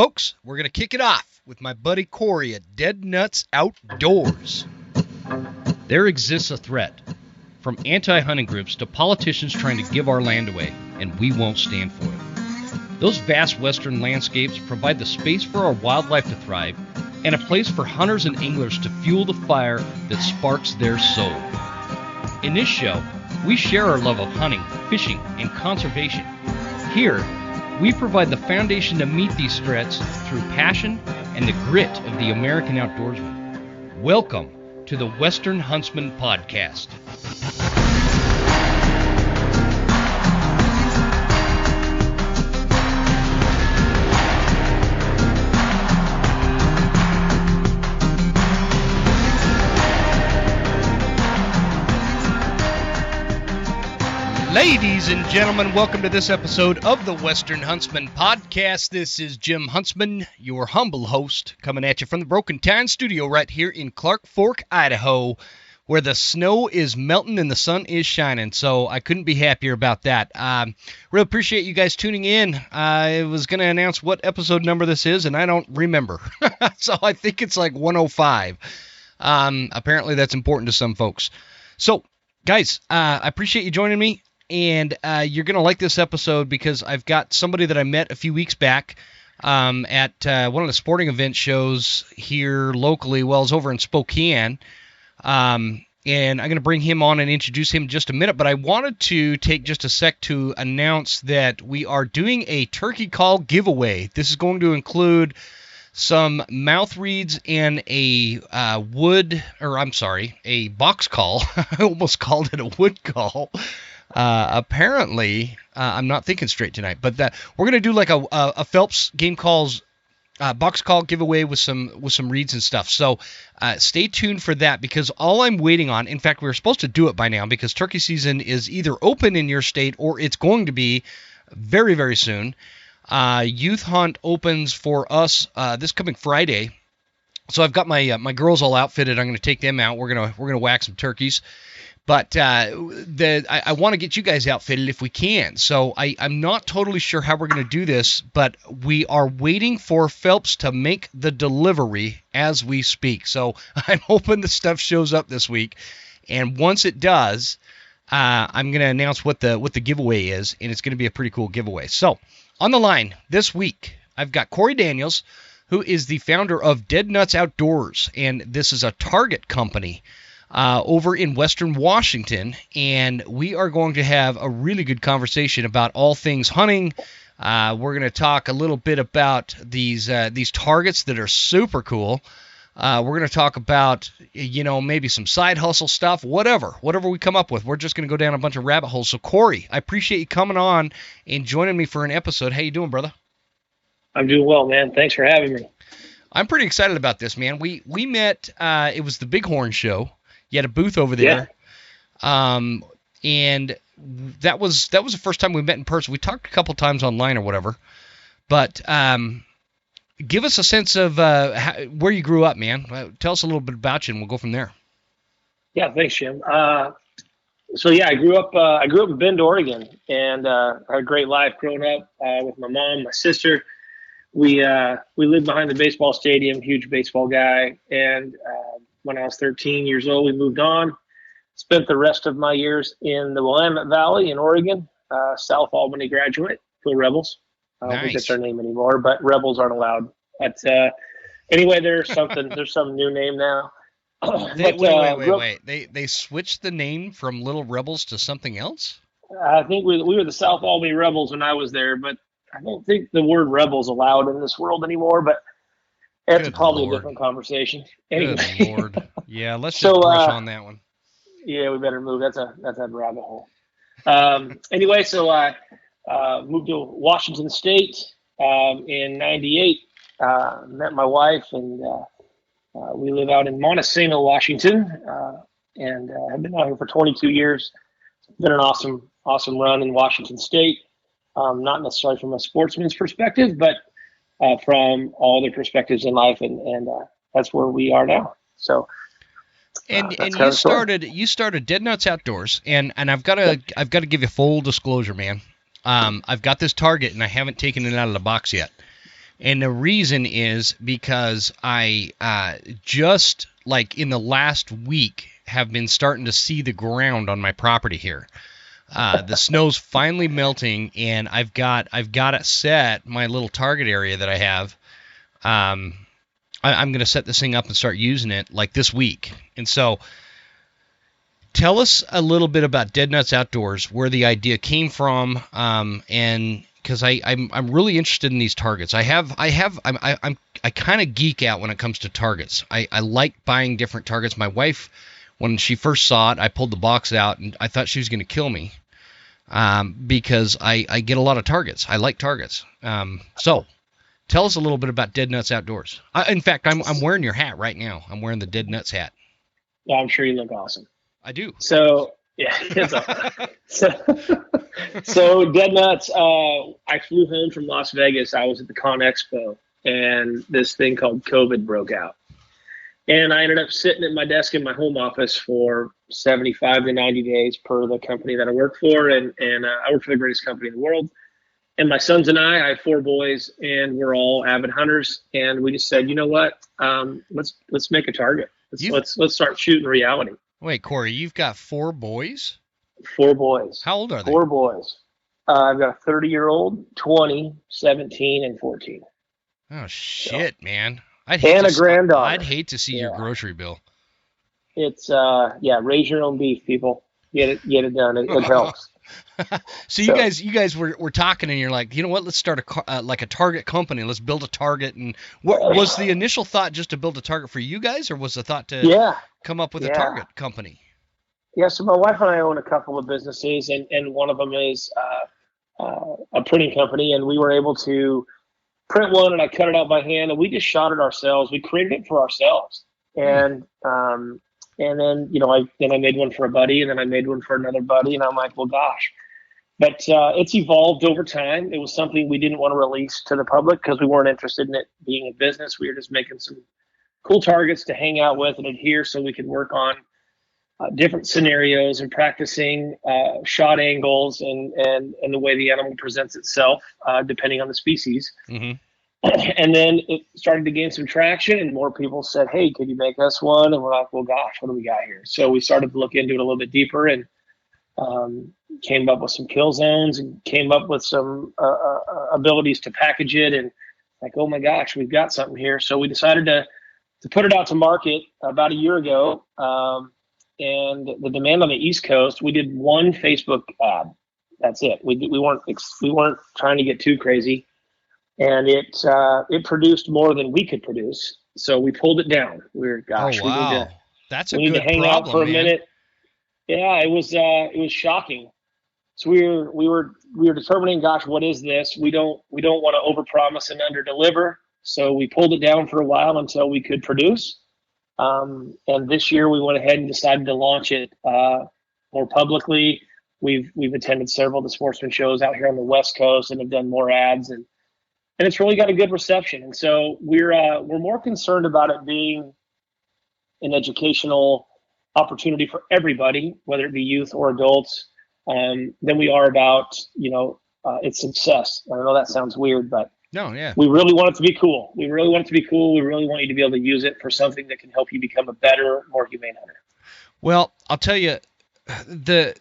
Folks, we're going to kick it off with my buddy Corey at Deadnuts Outdoors. There exists a threat from anti-hunting groups to politicians trying to give our land away, and we won't stand for it. Those vast western landscapes provide the space for our wildlife to thrive and a place for hunters and anglers to fuel the fire that sparks their soul. In this show, we share our love of hunting, fishing, and conservation. Here, we provide the foundation to meet these threats through passion and the grit of the American outdoorsman. Welcome to the Western Huntsman Podcast. Ladies and gentlemen, welcome to this episode of the Western Huntsman Podcast. This is Jim Huntsman, your humble host, coming at you from the Broken Town studio right here in Clark Fork, Idaho, where the snow is melting and the sun is shining. So I couldn't be happier about that. Really appreciate you guys tuning in. I was going to announce what episode number this is, and I don't remember. So I think it's like 105. Apparently that's important to some folks. So, guys, I appreciate you joining me. And you're going to like this episode because I've got somebody that I met a few weeks back at one of the sporting event shows here locally. Well, it's over in Spokane. And I'm going to bring him on and introduce him in just a minute. But I wanted to take just a sec to announce that we are doing a turkey call giveaway. This is going to include some mouth reeds and a box call. I almost called it a wood call. Apparently, I'm not thinking straight tonight, but we're going to do like a Phelps game calls box call giveaway with some reeds and stuff. So stay tuned for that because all I'm waiting on, in fact, we were supposed to do it by now because turkey season is either open in your state or it's going to be very, very soon. Youth hunt opens for us this coming Friday. So I've got my girls all outfitted. I'm going to take them out. We're gonna whack some turkeys. But I want to get you guys outfitted if we can. So I'm not totally sure how we're going to do this, but we are waiting for Phelps to make the delivery as we speak. So I'm hoping the stuff shows up this week. And once it does, I'm going to announce what the giveaway is, and it's going to be a pretty cool giveaway. So on the line this week, I've got Corey Daniels, who is the founder of Deadnuts Outdoors, and this is a target company over in Western Washington, and we are going to have a really good conversation about all things hunting. We're going to talk a little bit about these targets that are super cool. We're going to talk about, maybe some side hustle stuff, whatever we come up with. We're just going to go down a bunch of rabbit holes. So, Corey, I appreciate you coming on and joining me for an episode. How you doing, brother? I'm doing well, man. Thanks for having me. I'm pretty excited about this, man. We met, it was the Bighorn show. You had a booth over there, and that was the first time we met in person. We talked a couple times online or whatever, but give us a sense of where you grew up, man. Tell us a little bit about you, and we'll go from there. Yeah, thanks, Jim. I grew up in Bend, Oregon, and had a great life growing up with my mom, my sister. We lived behind the baseball stadium, huge baseball guy, and when I was 13 years old, we moved on. Spent the rest of my years in the Willamette Valley in Oregon, South Albany graduate, go Rebels. I don't think that's their name anymore, but Rebels aren't allowed. But anyway, there's some new name now. Wait. They switched the name from Little Rebels to something else? I think we were the South Albany Rebels when I was there, but I don't think the word Rebels allowed in this world anymore, but that's probably a different conversation. Anyway. Good Lord. Yeah, let's just brush on that one. Yeah, we better move. That's a rabbit hole. Anyway, so I moved to Washington State in 98. Met my wife, and we live out in Montesano, Washington, and have been out here for 22 years. It's been an awesome run in Washington State. Not necessarily from a sportsman's perspective, but from all the perspectives in life, and that's where we are now. So, and you started Deadnuts Outdoors, and I've got to give you full disclosure, man. I've got this target, and I haven't taken it out of the box yet. And the reason is because I just like in the last week have been starting to see the ground on my property here. The snow's finally melting, and I've got it set, my little target area that I have. I'm going to set this thing up and start using it like this week. And so tell us a little bit about Deadnuts Outdoors, where the idea came from, and because I'm really interested in these targets. I kind of geek out when it comes to targets. I like buying different targets. My wife, when she first saw it, I pulled the box out, and I thought she was going to kill me. Because I get a lot of targets. I like targets. So tell us a little bit about Deadnuts Outdoors. In fact, I'm wearing your hat right now. I'm wearing the Deadnuts hat. Well, I'm sure you look awesome. I do. So yeah, so Deadnuts. I flew home from Las Vegas. I was at the Con Expo, and this thing called COVID broke out. And I ended up sitting at my desk in my home office for 75 to 90 days per the company that I work for. And I work for the greatest company in the world. And my sons and I have 4 boys, and we're all avid hunters. And we just said, you know what? Let's make a target. Let's start shooting reality. Wait, Corey, you've got 4 boys? 4 boys. How old are they? 4 boys. I've got a 30-year-old, 20, 17, and 14. Oh, shit, man. A granddaughter. I'd hate to see your grocery bill. It's raise your own beef, people. Get it done. It helps. So you guys were talking, and you're like, you know what? Let's start a target company. Let's build a target. And what was the initial thought? Just to build a target for you guys, or was the thought to come up with a target company? Yeah. So my wife and I own a couple of businesses, and one of them is a printing company, and we were able to print one, and I cut it out by hand, and we just shot it ourselves. We created it for ourselves, and then I made one for a buddy, and then I made one for another buddy, and I'm like, well, gosh. But it's evolved over time. It was something we didn't want to release to the public because we weren't interested in it being a business. We were just making some cool targets to hang out with and adhere, so we could work on different scenarios and practicing shot angles and the way the animal presents itself, depending on the species. Mm-hmm. And then it started to gain some traction, and more people said, hey, could you make us one? And we're like, well, gosh, what do we got here? So we started to look into it a little bit deeper, and came up with some kill zones, and came up with some abilities to package it, and like, oh my gosh, we've got something here. So we decided to put it out to market about a year ago. And the demand on the East Coast, we did one Facebook ad. That's it. We weren't trying to get too crazy, and it produced more than we could produce. So we pulled it down. We need to hang out for a minute. Yeah, it was shocking. So we were determining, gosh, what is this? We don't want to overpromise and underdeliver. So we pulled it down for a while until we could produce. And this year we went ahead and decided to launch it more publicly. We've attended several of the sportsman shows out here on the West Coast and have done more ads, and it's really got a good reception. And so we're more concerned about it being an educational opportunity for everybody, whether it be youth or adults, than we are about its success. I know that sounds weird, but no, yeah. We really want it to be cool. We really want you to be able to use it for something that can help you become a better, more humane hunter. Well, I'll tell you,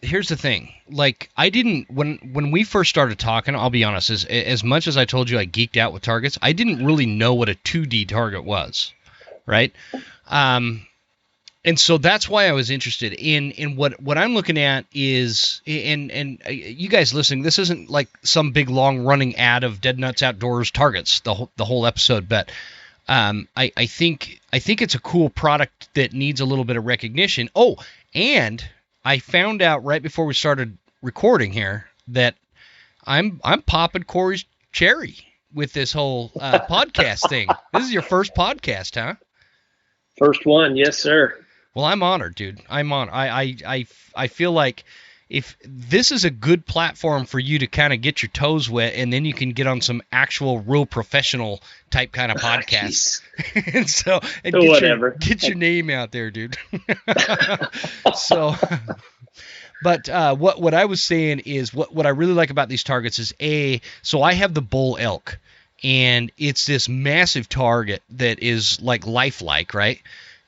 here's the thing. Like, I didn't, when we first started talking, I'll be honest, as much as I told you I geeked out with targets, I didn't really know what a 2D target was, right? And so that's why I was interested in what I'm looking at is, and you guys listening, this isn't like some big long running ad of Deadnuts Outdoors targets the whole episode, but I think it's a cool product that needs a little bit of recognition. Oh, and I found out right before we started recording here that I'm popping Corey's cherry with this whole podcast thing. This is your first podcast, huh? First one, yes, sir. Well, I'm honored, dude. I'm honored. I feel like if this is a good platform for you to kind of get your toes wet, and then you can get on some actual real professional type kind of podcasts. Get your name out there, dude. So, but what I was saying is what I really like about these targets is so I have the bull elk. and it's this massive target that is like lifelike, right?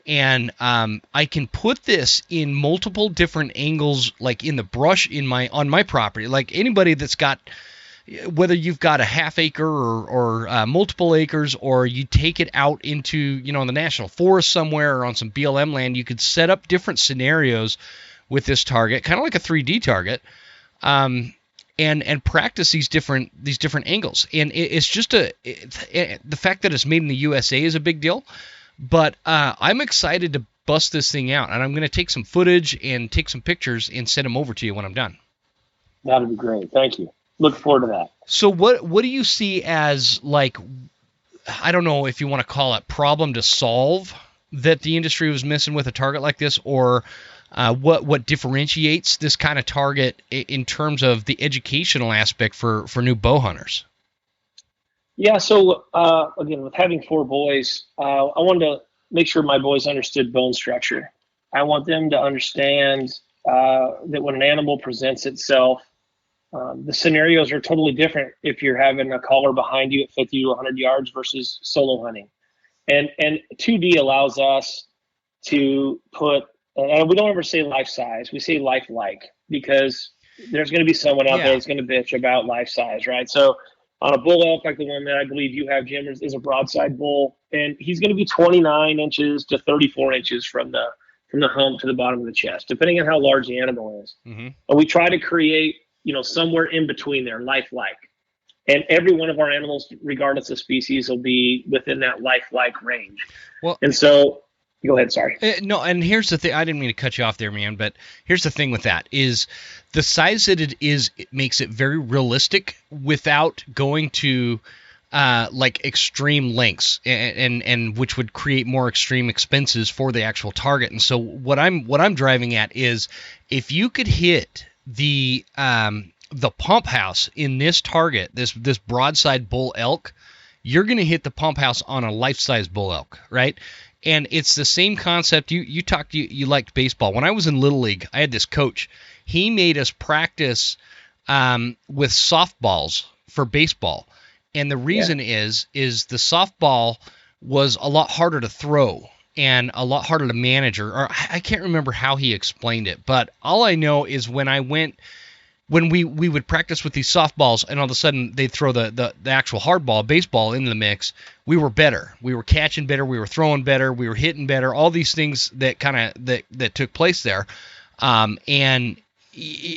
And I can put this in multiple different angles, like in the brush on my property. Like anybody that's got, whether you've got a half acre or multiple acres, or you take it out into the national forest somewhere or on some BLM land, you could set up different scenarios with this target, kind of like a 3D target, and practice these different angles. And it's just the fact that it's made in the USA is a big deal. But I'm excited to bust this thing out, and I'm going to take some footage and take some pictures and send them over to you when I'm done. That'd be great. Thank you. Look forward to that. So what do you see as, like, I don't know if you want to call it problem to solve that the industry was missing with a target like this, or what differentiates this kind of target in terms of the educational aspect for new bow hunters? Yeah, so again, with having 4 boys, I wanted to make sure my boys understood bone structure. I want them to understand that when an animal presents itself, the scenarios are totally different if you're having a caller behind you at 50 to 100 yards versus solo hunting. And 2D allows us to put, and we don't ever say life size, we say lifelike, because there's going to be someone out there that's going to bitch about life size, right? So on a bull elk like the one that I believe you have, Jim, is a broadside bull, and he's going to be 29 inches to 34 inches from the hump to the bottom of the chest, depending on how large the animal is. Mm-hmm. And we try to create, somewhere in between there, lifelike. And every one of our animals, regardless of species, will be within that lifelike range. Well, and so go ahead. Sorry. No, and here's the thing. I didn't mean to cut you off there, man, but here's the thing with that is the size that it is, it makes it very realistic without going to like extreme lengths, and which would create more extreme expenses for the actual target. And so what I'm driving at is, if you could hit the pump house in this target, this broadside bull elk, you're going to hit the pump house on a life-size bull elk, right? And it's the same concept. You liked baseball. When I was in Little League, I had this coach. He made us practice with softballs for baseball. And the reason is the softball was a lot harder to throw and a lot harder to manage, or I can't remember how he explained it. But all I know is when we would practice with these softballs, and all of a sudden they'd throw the actual hardball, baseball, into the mix, we were better. We were catching better. We were throwing better. We were hitting better. All these things that that took place there, and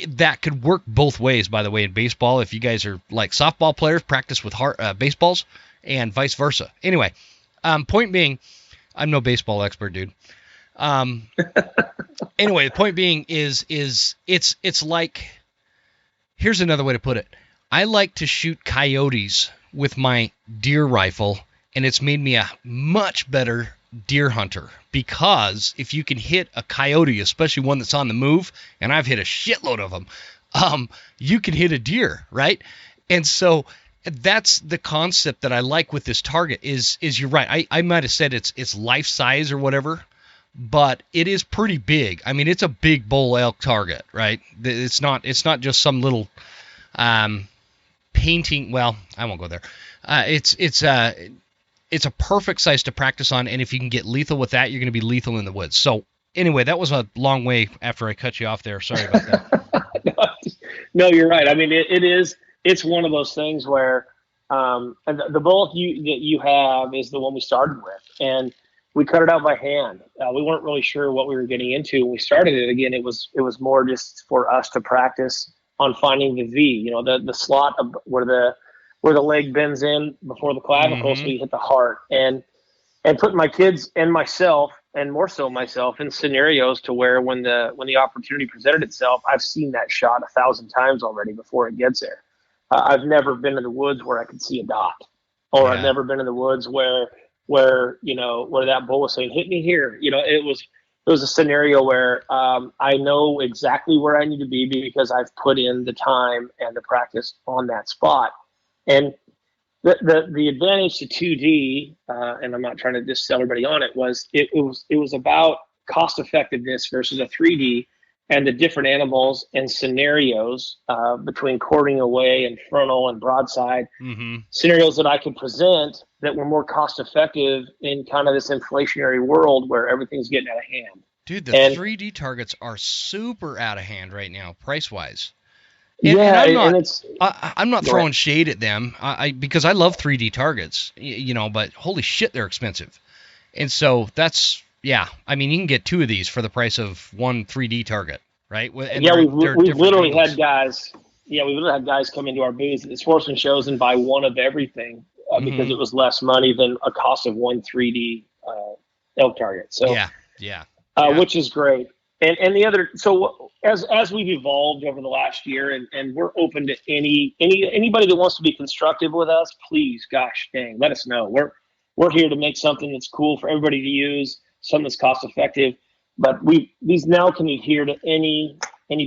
that could work both ways. By the way, in baseball, if you guys are like softball players, practice with baseballs, and vice versa. Anyway, point being, I'm no baseball expert, dude. Anyway, the point being is it's like. Here's another way to put it. I like to shoot coyotes with my deer rifle, and it's made me a much better deer hunter, because if you can hit a coyote, especially one that's on the move, and I've hit a shitload of them, you can hit a deer, right? And so that's the concept that I like with this target is you're right. I might have said it's life size or whatever, but it is pretty big. I mean, it's a big bull elk target, right? It's not just some little painting. Well, I won't go there. It's a perfect size to practice on, and if you can get lethal with that, you're going to be lethal in the woods. So anyway, that was a long way after I cut you off there. Sorry about that. No, you're right. I mean, it's one of those things where the bull that you have is the one we started with, and we cut it out by hand. We weren't really sure what we were getting into when we started it. Again, it was more just for us to practice on finding the V, the slot of where the leg bends in before the clavicle, so you hit the heart, and putting my kids and myself, and more so myself, in scenarios to where when the opportunity presented itself, I've seen that shot 1,000 times already before it gets there. I've never been in the woods where I could see a dot, or I've never been in the woods where that bull was saying, hit me here. It was a scenario where I know exactly where I need to be because I've put in the time and the practice on that spot. And the advantage to 2D, and I'm not trying to just sell everybody on it, was it was about cost effectiveness versus a 3D. and the different animals and scenarios between quartering away and frontal and broadside, scenarios that I could present that were more cost effective in kind of this inflationary world where everything's getting out of hand. Dude, the 3D targets are super out of hand right now, price wise. And I'm not throwing shade at them, because I love 3D targets, but holy shit, they're expensive. And so that's, I mean, you can get 2 of these for the price of one 3D target, right? And we've literally had guys. Yeah, we literally had guys come into our booth at the sportsman shows and buy one of everything because it was less money than a cost of one 3D elk target. So which is great. And the other, so as we've evolved over the last year, and we're open to anybody that wants to be constructive with us, please, gosh dang, let us know. We're here to make something that's cool for everybody to use, something that's cost effective. But these now can adhere to any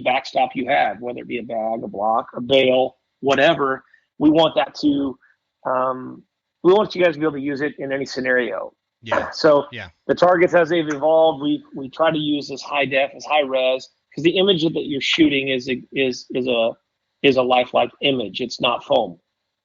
backstop you have, whether it be a bag, a block, a bale, whatever. We want that to, we want you guys to be able to use it in any scenario. Yeah. So the targets, as they've evolved, we try to use as high def, as high res, because the image that you're shooting is a lifelike image. It's not foam,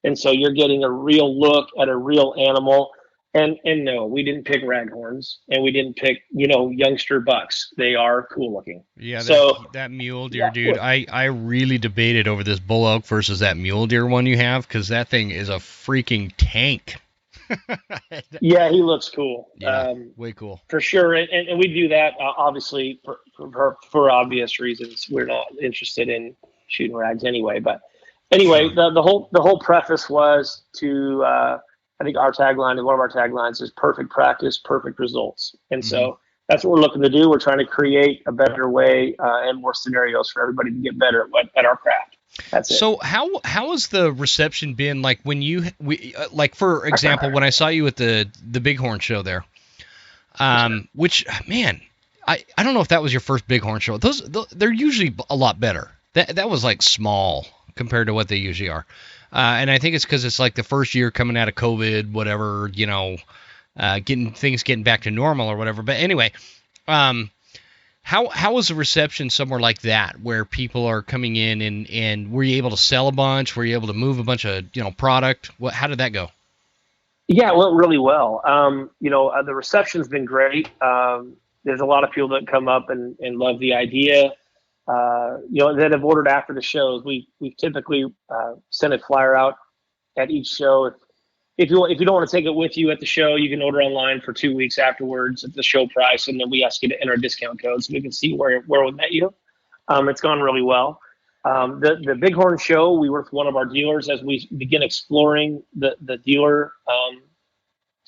and so you're getting a real look at a real animal. And no, we didn't pick raghorns, and we didn't pick youngster bucks. They are cool looking. Yeah. So that mule deer, dude, I really debated over this bull elk versus that mule deer one you have, because that thing is a freaking tank. Yeah, he looks cool. Yeah, way cool for sure. And we do that obviously for obvious reasons. We're not interested in shooting rags anyway. But anyway, the whole preface was to I think our tagline, and one of our taglines is perfect practice, perfect results. And so that's what we're looking to do. We're trying to create a better way and more scenarios for everybody to get better at our craft. That's it. So how has the reception been, like when like for example, when I saw you at the Bighorn show there, which, man, I don't know if that was your first Bighorn show. They're usually a lot better. That was like small compared to what they usually are. And I think it's because it's like the first year coming out of COVID, whatever, getting back to normal or whatever. But anyway, How was the reception somewhere like that, where people are coming in and were you able to sell a bunch? Were you able to move a bunch of product? How did that go? Yeah, it went really well. The reception's been great. There's a lot of people that come up and love the idea. That have ordered after the shows. We typically send a flyer out at each show. If you don't want to take it with you at the show, you can order online for 2 weeks afterwards at the show price, and then we ask you to enter a discount code so we can see where we met you. It's gone really well. The Bighorn show, we worked with one of our dealers as we begin exploring the dealer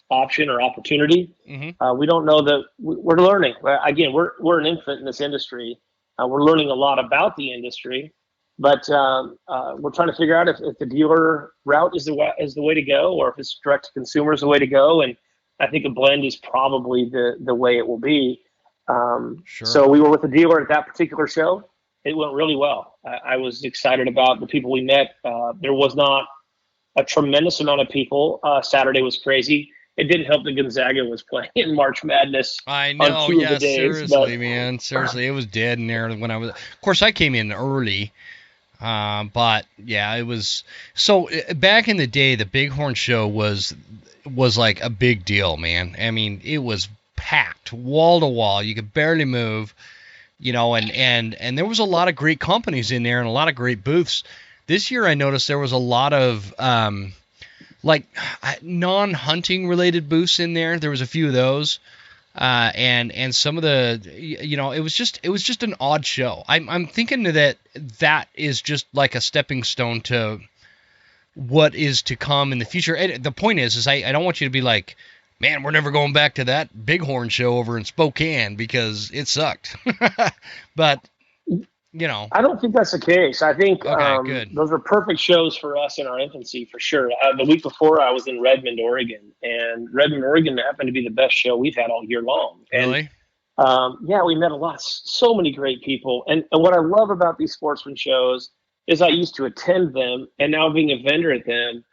option or opportunity. We don't know that we're learning. Again, we're an infant in this industry. We're learning a lot about the industry. But we're trying to figure out if the dealer route is the way to go, or if it's direct to consumer is the way to go. And I think a blend is probably the way it will be. Sure. So we were with the dealer at that particular show. It went really well. I was excited about the people we met. There was not a tremendous amount of people. Saturday was crazy. It didn't help that Gonzaga was playing in March Madness. I know, on 2 of the days, seriously, man. Seriously, it was dead in there when I was. Of course, I came in early. But yeah, it was so back in the day, the Bighorn show was like a big deal, man. I mean, it was packed wall to wall. You could barely move, and there was a lot of great companies in there and a lot of great booths. This year I noticed there was a lot of, like non-hunting related booths in there. There was a few of those. And some of the, it was just an odd show. I'm thinking that is just like a stepping stone to what is to come in the future. And the point is I don't want you to be like, man, we're never going back to that Bighorn show over in Spokane because it sucked. But, I don't think that's the case. I think good. Those are perfect shows for us in our infancy, for sure. The week before, I was in Redmond, Oregon, and Redmond, Oregon happened to be the best show we've had all year long. Really? And, we met so many great people. And what I love about these sportsman shows is I used to attend them, and now being a vendor at them,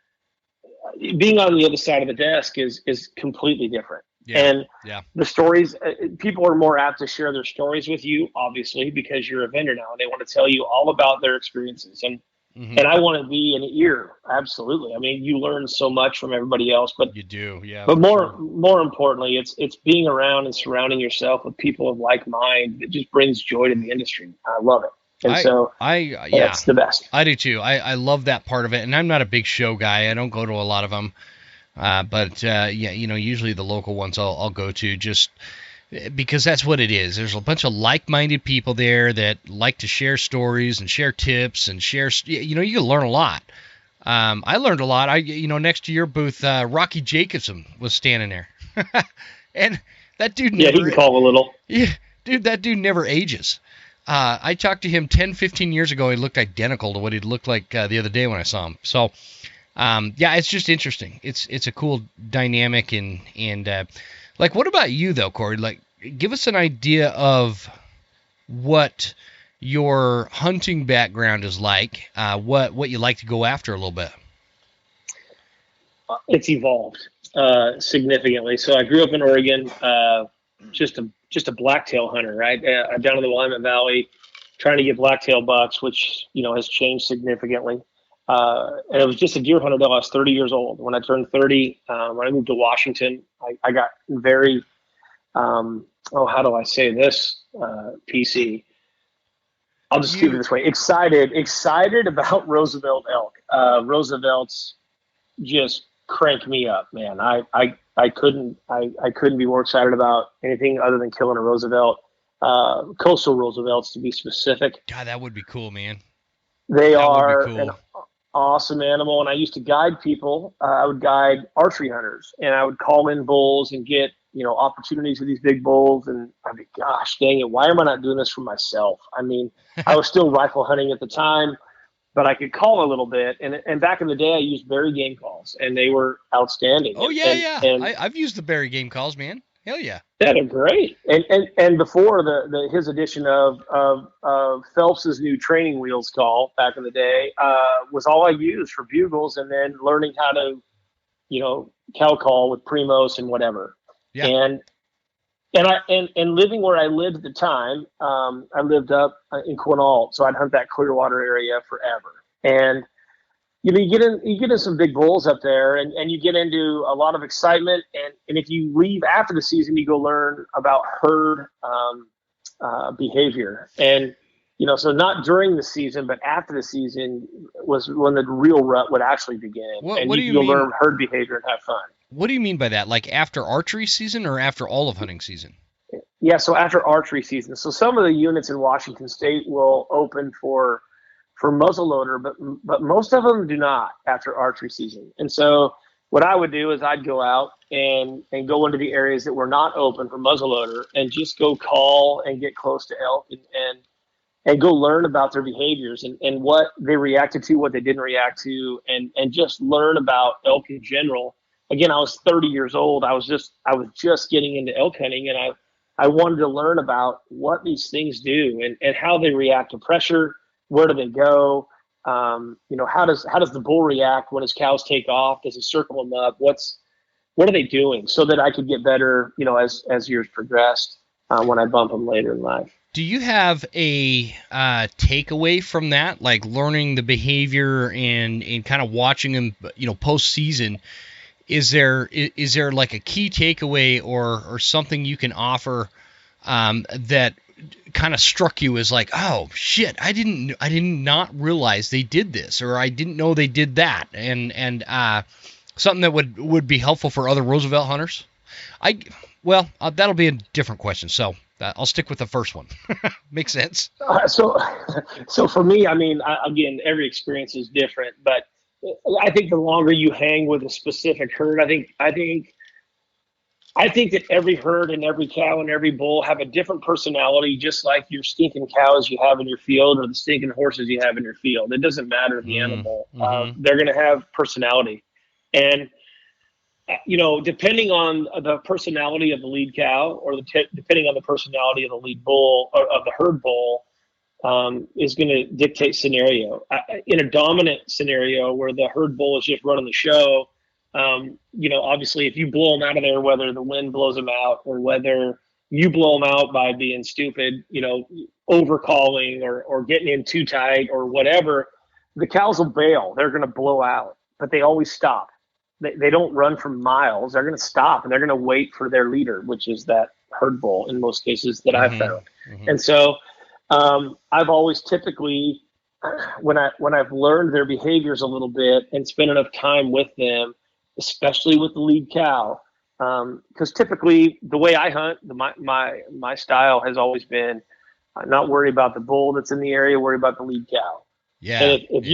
being on the other side of the desk is completely different. Yeah. And Yeah. the stories, people are more apt to share their stories with you, obviously, because you're a vendor now and they want to tell you all about their experiences. Hmm. And I want to be an ear. Absolutely. I mean, you learn so much from everybody else, but You do. Yeah, but for sure. more importantly, it's being around and surrounding yourself with people of like mind that just brings joy to the industry. I love it. And so Yeah, that's the best. I do too. I love that part of it, and I'm not a big show guy. I don't go to a lot of them, but yeah, usually the local ones I'll go to just because that's what it is. There's a bunch of like-minded people there that like to share stories and share tips and share. You can learn a lot. I learned a lot. Next to your booth, Rocky Jacobson was standing there, and that dude Yeah, he never. can call a little. Yeah, dude, that dude never ages. I talked to him 10, 15 years ago. He looked identical to what he looked like the other day when I saw him. So, yeah, it's just interesting. It's a cool dynamic and like, what about you though, Corey? Like, give us an idea of what your hunting background is like. What you like to go after a little bit. It's evolved significantly. So I grew up in Oregon, just a blacktail hunter, right? Down in the Willamette Valley, trying to get blacktail bucks, which has changed significantly. And it was just a deer hunter until I was 30 years old. When I turned 30, when I moved to Washington, I got very, how do I say this, PC? I'll just keep it this way. Excited about Roosevelt elk. Roosevelt's just crank me up, man. I couldn't be more excited about anything other than killing a Roosevelt. Coastal Roosevelts, to be specific. God, that would be cool, man. They That would be are cool. an awesome animal, and I used to guide people. I would guide archery hunters, and I would call in bulls and get opportunities with these big bulls. And I'd be, gosh, dang it, why am I not doing this for myself? I mean, I was still rifle hunting at the time, but I could call a little bit. And back in the day, I used berry game calls, and they were outstanding. Oh yeah. I've used the berry game calls, man. Hell yeah. Yeah, they're great. And before his addition of Phelps's new training wheels call back in the day was all I used for bugles, and then learning how to, cow call with Primos and whatever. Yeah. And living where I lived at the time, I lived up in Quinault, so I'd hunt that Clearwater area forever. And you get in some big bulls up there, and you get into a lot of excitement. And if you leave after the season, you go learn about herd behavior. And so not during the season, but after the season was when the real rut would actually begin. What do you mean? Learn herd behavior and have fun. What do you mean by that? Like after archery season or after all of hunting season? Yeah, so after archery season. So some of the units in Washington State will open for muzzleloader, but most of them do not after archery season. And so what I would do is I'd go out and go into the areas that were not open for muzzleloader and just go call and get close to elk and go learn about their behaviors and what they reacted to, what they didn't react to, and just learn about elk in general. Again, I was 30 years old. I was just getting into elk hunting, and I wanted to learn about what these things do and how they react to pressure. Where do they go? How does the bull react when his cows take off? Does he circle them up? What are they doing? So that I could get better, as years progressed when I bump them later in life. Do you have a takeaway from that, like learning the behavior and kind of watching them, post season? Is there like a key takeaway or something you can offer that kind of struck you as like, oh shit, I did not realize they did this, or I didn't know they did that, and something that would be helpful for other Roosevelt hunters? That'll be a different question, so I'll stick with the first one. Makes sense. So for me, I mean, again, every experience is different, but I think the longer you hang with a specific herd, I think that every herd and every cow and every bull have a different personality, just like your stinking cows you have in your field or the stinking horses you have in your field. It doesn't matter the animal. Mm-hmm. They're going to have personality. And, depending on the personality of the lead cow or depending on the personality of the lead bull or of the herd bull, is going to dictate scenario. In a dominant scenario where the herd bull is just running the show, Obviously if you blow them out of there, whether the wind blows them out or whether you blow them out by being stupid, overcalling or getting in too tight or whatever, the cows will bail. They're going to blow out, but they always stop. They don't run for miles. They're going to stop and they're going to wait for their leader, which is that herd bull in most cases that I've found. And so I've always typically, when I've learned their behaviors a little bit and spent enough time with them, especially with the lead cow, because typically the way I hunt, my style has always been not worry about the bull that's in the area, worry about the lead cow. Yeah. And if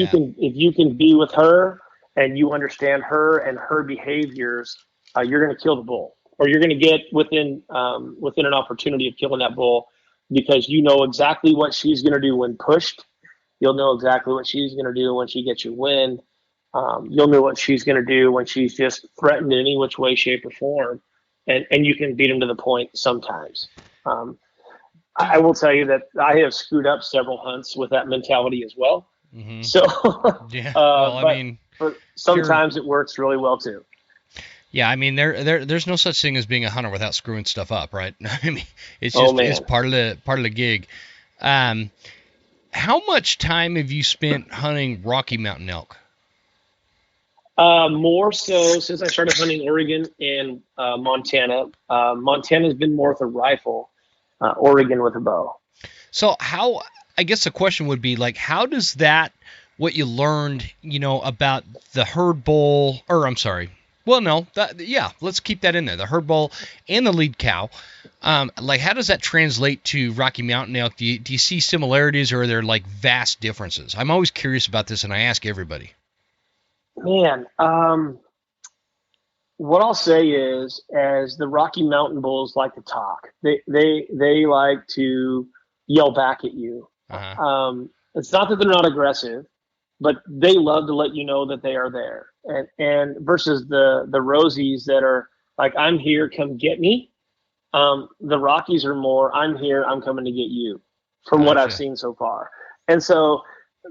you can be with her and you understand her and her behaviors, you're going to kill the bull, or you're going to get within an opportunity of killing that bull, because you know exactly what she's going to do when pushed. You'll know exactly what she's going to do when she gets your wind. You'll know what she's going to do when she's just threatened in any which way, shape, or form. And you can beat them to the point sometimes. I will tell you that I have screwed up several hunts with that mentality as well. Mm-hmm. So, yeah. Well, but sometimes it works really well too. Yeah, I mean, there's no such thing as being a hunter without screwing stuff up, right? I mean, it's just it's part of the gig. How much time have you spent hunting Rocky Mountain elk? More so since I started hunting Oregon and Montana. Montana's been more with a rifle, Oregon with a bow. So I guess the question would be, like, how does that, what you learned, about the herd bull, or I'm sorry, well, no, let's keep that in there, the herd bull and the lead cow. Like, how does that translate to Rocky Mountain elk? Do you see similarities, or are there like vast differences? I'm always curious about this, and I ask everybody. Man, what I'll say is, as the Rocky Mountain bulls like to talk, they like to yell back at you. Uh-huh. It's not that they're not aggressive, but they love to let you know that they are there. And versus the Rosies that are like, I'm here, come get me. The Rockies are more, I'm here, I'm coming to get you, from what I've seen so far. And so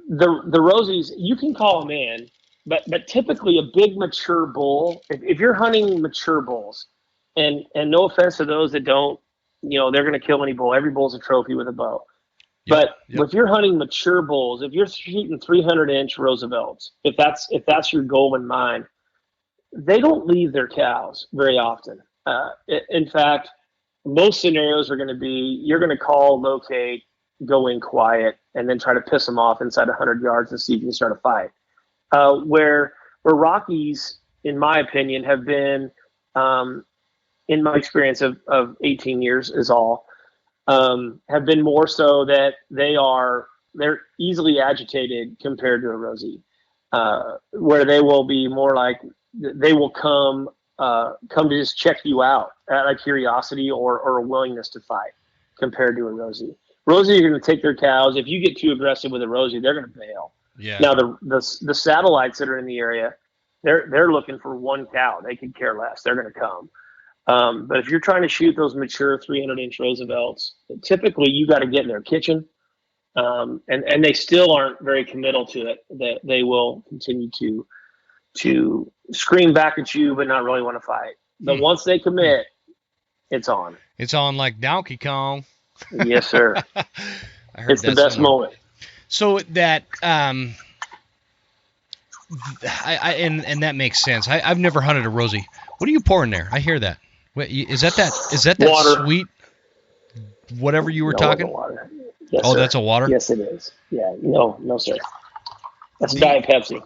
the Rosies, you can call them in, but typically a big mature bull, if you're hunting mature bulls, and no offense to those that don't, they're going to kill any bull. Every bull's a trophy with a bow. But if you're hunting mature bulls, if you're shooting 300-inch Roosevelts, if that's your goal in mind, they don't leave their cows very often. In fact, most scenarios are going to be, you're going to call, locate, go in quiet, and then try to piss them off inside 100 yards and see if you can start a fight. Where Rockies, in my opinion, have been, in my experience of 18 years is all, have been more so that they're easily agitated compared to a Rosie, where they will be more like, they will come to just check you out out of curiosity or a willingness to fight compared to a Rosie. Rosie are going to take their cows. If you get too aggressive with a Rosie, they're going to bail. Yeah. Now the satellites that are in the area, they're looking for one cow. They could care less. They're going to come. But if you're trying to shoot those mature 300-inch Roosevelts, typically you got to get in their kitchen, and they still aren't very committal to it. That they will continue to scream back at you, but not really want to fight. But once they commit, it's on. It's on like Donkey Kong. Yes, sir. It's the best moment. So that and that makes sense. I've never hunted a Rosie. What are you pouring there? I hear that. Wait, is that water. Sweet whatever you were talking? Water. Yes, sir. That's a water? Yes, it is. Yeah. No, sir. That's Diet Pepsi.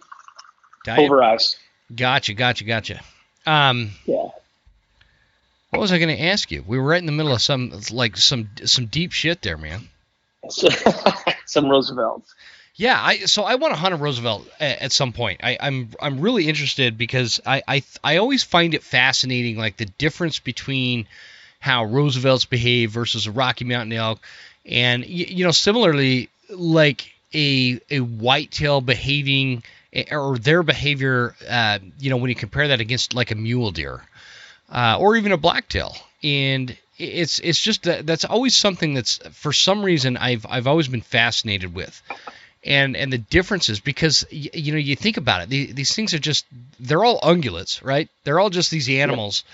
Over ice. Gotcha. Yeah. What was I going to ask you? We were right in the middle of some deep shit there, man. Some Roosevelts. Yeah, so I want to hunt a Roosevelt at some point. I'm really interested because I always find it fascinating, like the difference between how Roosevelts behave versus a Rocky Mountain elk, and similarly, like a whitetail behaving or their behavior, when you compare that against like a mule deer, or even a blacktail, and it's just that's always something that's for some reason I've always been fascinated with. and the differences, because you think about it, these things are just, they're all ungulates, right? They're all just these animals,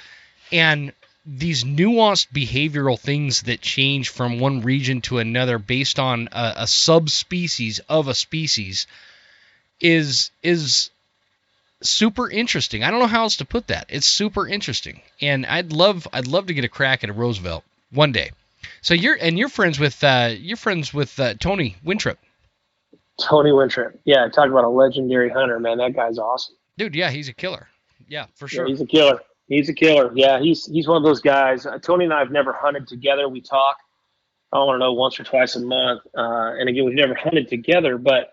and these nuanced behavioral things that change from one region to another based on a subspecies of a species is super interesting. I don't know how else to put that. It's super interesting, and I'd love to get a crack at a Roosevelt one day. So you're friends with Tony Wintrip. Tony Wintrip. Yeah, talk about a legendary hunter, man. That guy's awesome. Dude, yeah, he's a killer. Yeah, for sure. Yeah, he's a killer. He's a killer. Yeah, he's one of those guys. Tony and I have never hunted together. We talk, I don't know, once or twice a month. And again, we've never hunted together, but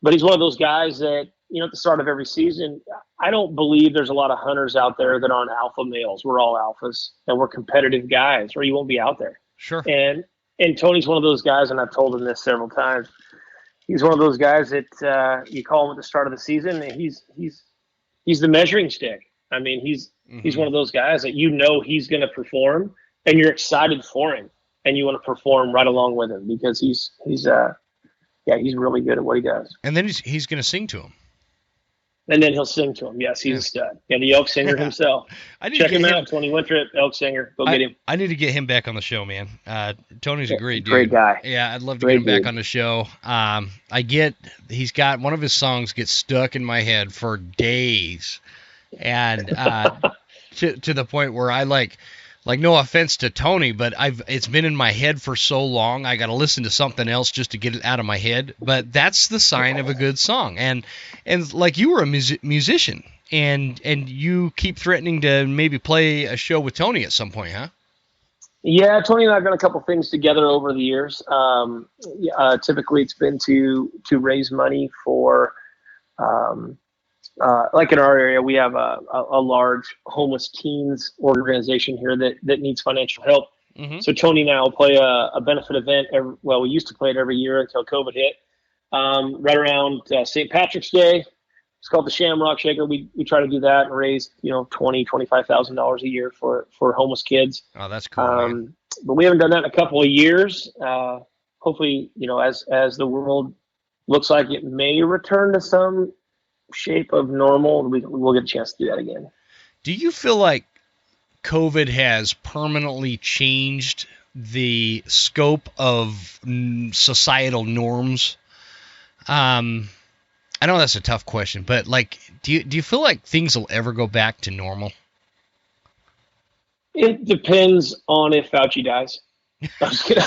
he's one of those guys that, at the start of every season, I don't believe there's a lot of hunters out there that aren't alpha males. We're all alphas, and we're competitive guys, or you won't be out there. Sure. And Tony's one of those guys, and I've told him this several times. He's one of those guys that you call him at the start of the season, and he's the measuring stick. I mean, he's one of those guys that he's going to perform, and you're excited for him, and you want to perform right along with him, because he's really good at what he does. And then he's going to sing to him. And then he'll sing to him. Yes, he's a stud. Yeah, the elk singer himself. Check him out, Tony Wintrip, elk singer. Go get him. I need to get him back on the show, man. Tony's a great dude. Great guy. Yeah, I'd love to get him back on the show. He's got one of his songs gets stuck in my head for days, and to the point where I like no offense to Tony, but it's been in my head for so long, I got to listen to something else just to get it out of my head. But that's the sign of a good song. And like, you were a musician, and you keep threatening to maybe play a show with Tony at some point, huh? Yeah, Tony and I have done a couple things together over the years. Typically, it's been to raise money for. Like in our area, we have a large homeless teens organization here that needs financial help. Mm-hmm. So Tony and I will play a benefit event. We used to play it every year until COVID hit. Right around St. Patrick's Day, it's called the Shamrock Shaker. We try to do that and raise $25,000 a year for homeless kids. Oh, that's cool. But we haven't done that in a couple of years. Hopefully, as the world looks like it may return to some shape of normal, we'll get a chance to do that again. Do you feel like COVID has permanently changed the scope of societal norms? I know that's a tough question, but like, do you feel like things will ever go back to normal? It depends on if Fauci dies. I'm just kidding.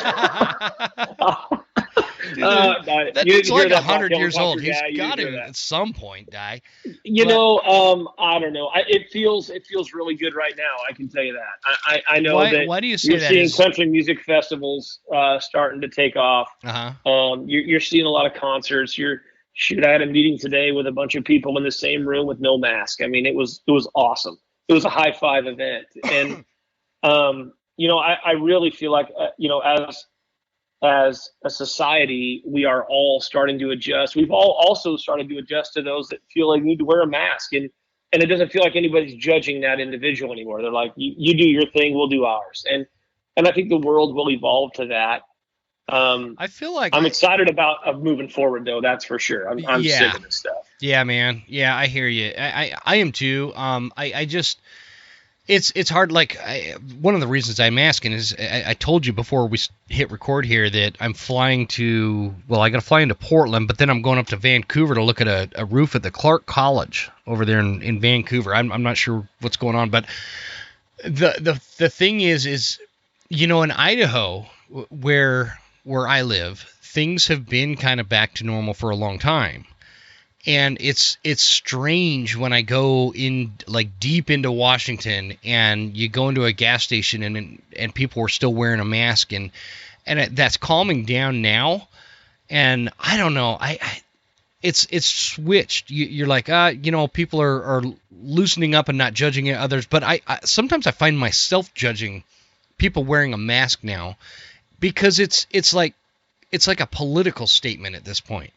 That dude's like 100 years old. He's got to at some point die. I don't know. It feels really good right now. I can tell you that. I know that. Why do you say that? You're seeing country music festivals starting to take off. Uh-huh. You're seeing a lot of concerts. I had a meeting today with a bunch of people in the same room with no mask. I mean, it was awesome. It was a high five event, and I really feel like as a society, we are all starting to adjust. We've all also started to adjust to those that feel like need to wear a mask. And it doesn't feel like anybody's judging that individual anymore. They're like, you do your thing, we'll do ours. And I think the world will evolve to that. I feel like I'm excited about moving forward, though. That's for sure. I'm sick of this stuff. Yeah, man. Yeah, I hear you. I am too. I just... It's hard. Like, one of the reasons I'm asking is I told you before we hit record here that I'm flying to, I got to fly into Portland, but then I'm going up to Vancouver to look at a roof at the Clark College over there in Vancouver. I'm not sure what's going on, but the thing is in Idaho where I live, things have been kind of back to normal for a long time. And it's strange when I go in, like, deep into Washington, and you go into a gas station and people are still wearing a mask, and that's calming down now. And I don't know, it's switched. You're like, people are loosening up and not judging others, but I sometimes I find myself judging people wearing a mask now, because it's like a political statement at this point.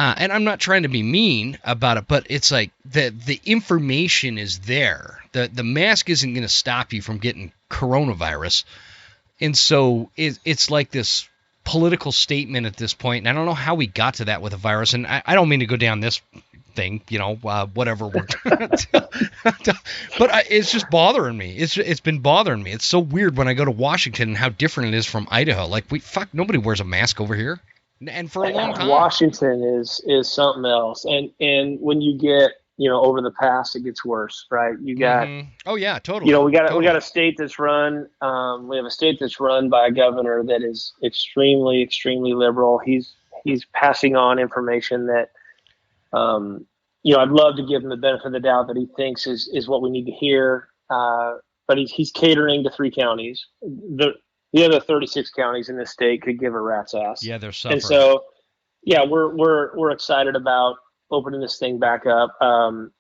And I'm not trying to be mean about it, but it's like the information is there. The mask isn't going to stop you from getting coronavirus. And so it's like this political statement at this point, and I don't know how we got to that with a virus, and I don't mean to go down this thing, whatever we're but it's just bothering me. It's been bothering me. It's so weird when I go to Washington and how different it is from Idaho. Like, nobody wears a mask over here, and for a long time. Washington is something else, and when you get over the pass, it gets worse, right? You got oh yeah, totally. We got a state that's run. We have a state that's run by a governor that is extremely, extremely liberal. He's passing on information that I'd love to give him the benefit of the doubt that he thinks is what we need to hear. But he's catering to 3 counties. The other 36 counties in this state could give a rat's ass. Yeah, they're suffering. And so, yeah, we're excited about opening this thing back up. In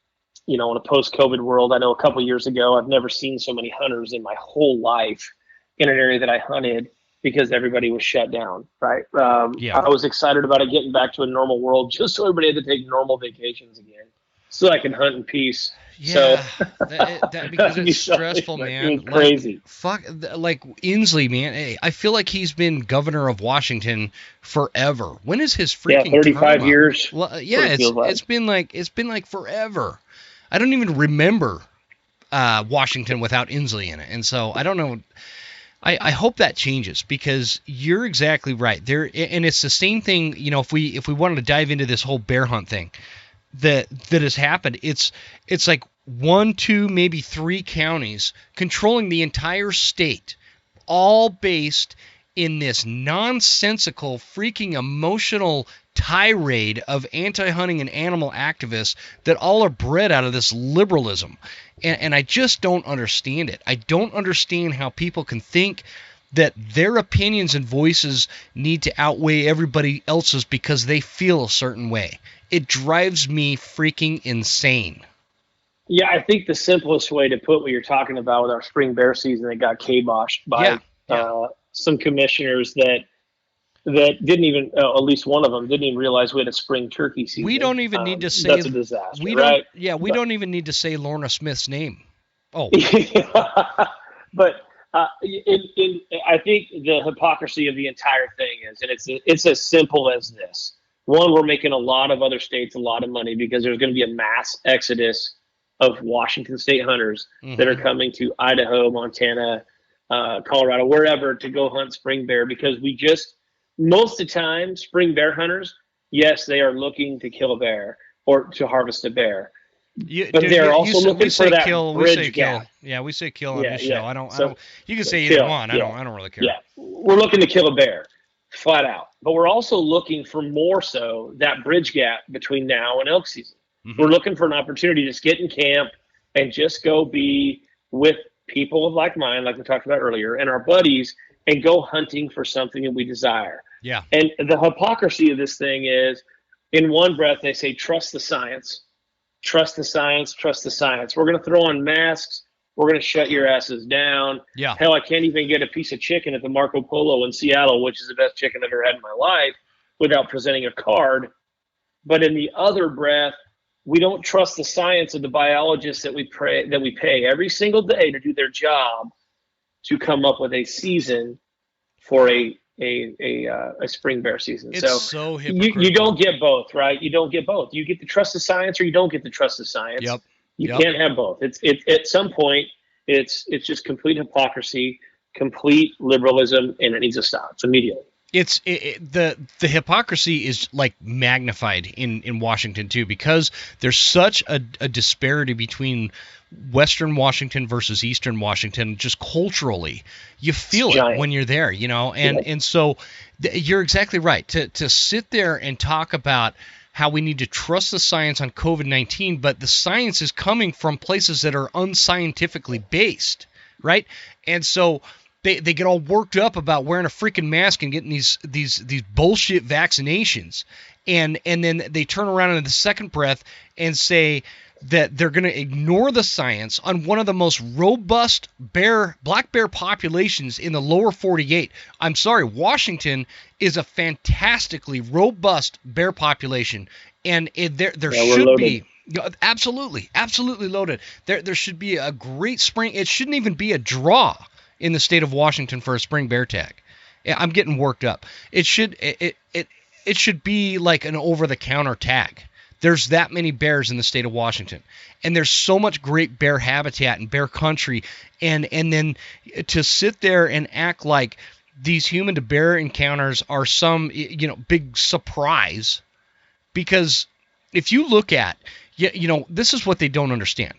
a post-COVID world, I know a couple years ago, I've never seen so many hunters in my whole life in an area that I hunted because everybody was shut down, right? I was excited about it getting back to a normal world just so everybody had to take normal vacations again so I can hunt in peace. Yeah, so, because it's stressful, man. It was crazy. Like Inslee, man. I feel like he's been governor of Washington forever. When is his freaking 35 term years. Well, it's been like forever. I don't even remember Washington without Inslee in it, and so I don't know. I hope that changes because you're exactly right. And it's the same thing. If we wanted to dive into this whole bear hunt thing that has happened, it's like 1, 2, maybe 3 counties controlling the entire state, all based in this nonsensical, freaking emotional tirade of anti-hunting and animal activists that all are bred out of this liberalism. And I just don't understand it. I don't understand how people can think that their opinions and voices need to outweigh everybody else's because they feel a certain way. It drives me freaking insane. Yeah, I think the simplest way to put what you're talking about with our spring bear season that got kiboshed by some commissioners that didn't even, at least one of them, didn't even realize we had a spring turkey season. We don't even need to say that's a disaster, right? We don't even need to say Lorna Smith's name. Oh, but I think the hypocrisy of the entire thing is, and it's as simple as this. One, we're making a lot of other states a lot of money because there's going to be a mass exodus of Washington state hunters that are coming to Idaho, Montana, Colorado, wherever to go hunt spring bear because most of the time, spring bear hunters, yes, they are looking to kill a bear or to harvest a bear. But they're also looking for that bridge gap. Yeah, we say kill on this show. I don't. You can say either one. I don't really care. Yeah, we're looking to kill a bear, flat out. But we're also looking for more so that bridge gap between now and elk season. We're looking for an opportunity to just get in camp and just go be with people of like mind, like we talked about earlier, and our buddies, and go hunting for something that we desire. Yeah. And the hypocrisy of this thing is, in one breath, they say, trust the science. Trust the science, trust the science. We're going to throw on masks. We're going to shut your asses down. Yeah. Hell, I can't even get a piece of chicken at the Marco Polo in Seattle, which is the best chicken I've ever had in my life, without presenting a card. But in the other breath, we don't trust the science of the biologists that we pay every single day to do their job to come up with a season for a spring bear season. It's so hypocritical. You don't get both, right? You don't get both. You get to trust the science or you don't get to trust the science. Yep. You can't have both. It's at some point it's just complete hypocrisy, complete liberalism, and it needs to stop immediately. The hypocrisy is like magnified in Washington too, because there's such a disparity between Western Washington versus Eastern Washington. Just culturally, you feel it when you're there, and so you're exactly right to sit there and talk about how we need to trust the science on COVID-19, but the science is coming from places that are unscientifically based, right? And so they get all worked up about wearing a freaking mask and getting these bullshit vaccinations, and then they turn around in the second breath and say that they're going to ignore the science on one of the most robust black bear populations in the lower 48. I'm sorry, Washington is a fantastically robust bear population, and there should be absolutely loaded. There should be a great spring. It shouldn't even be a draw in the state of Washington for a spring bear tag. I'm getting worked up. It should be like an over-the-counter tag. There's that many bears in the state of Washington, and there's so much great bear habitat and bear country, and then to sit there and act like these human to bear encounters are some big surprise, because if you look at this is what they don't understand.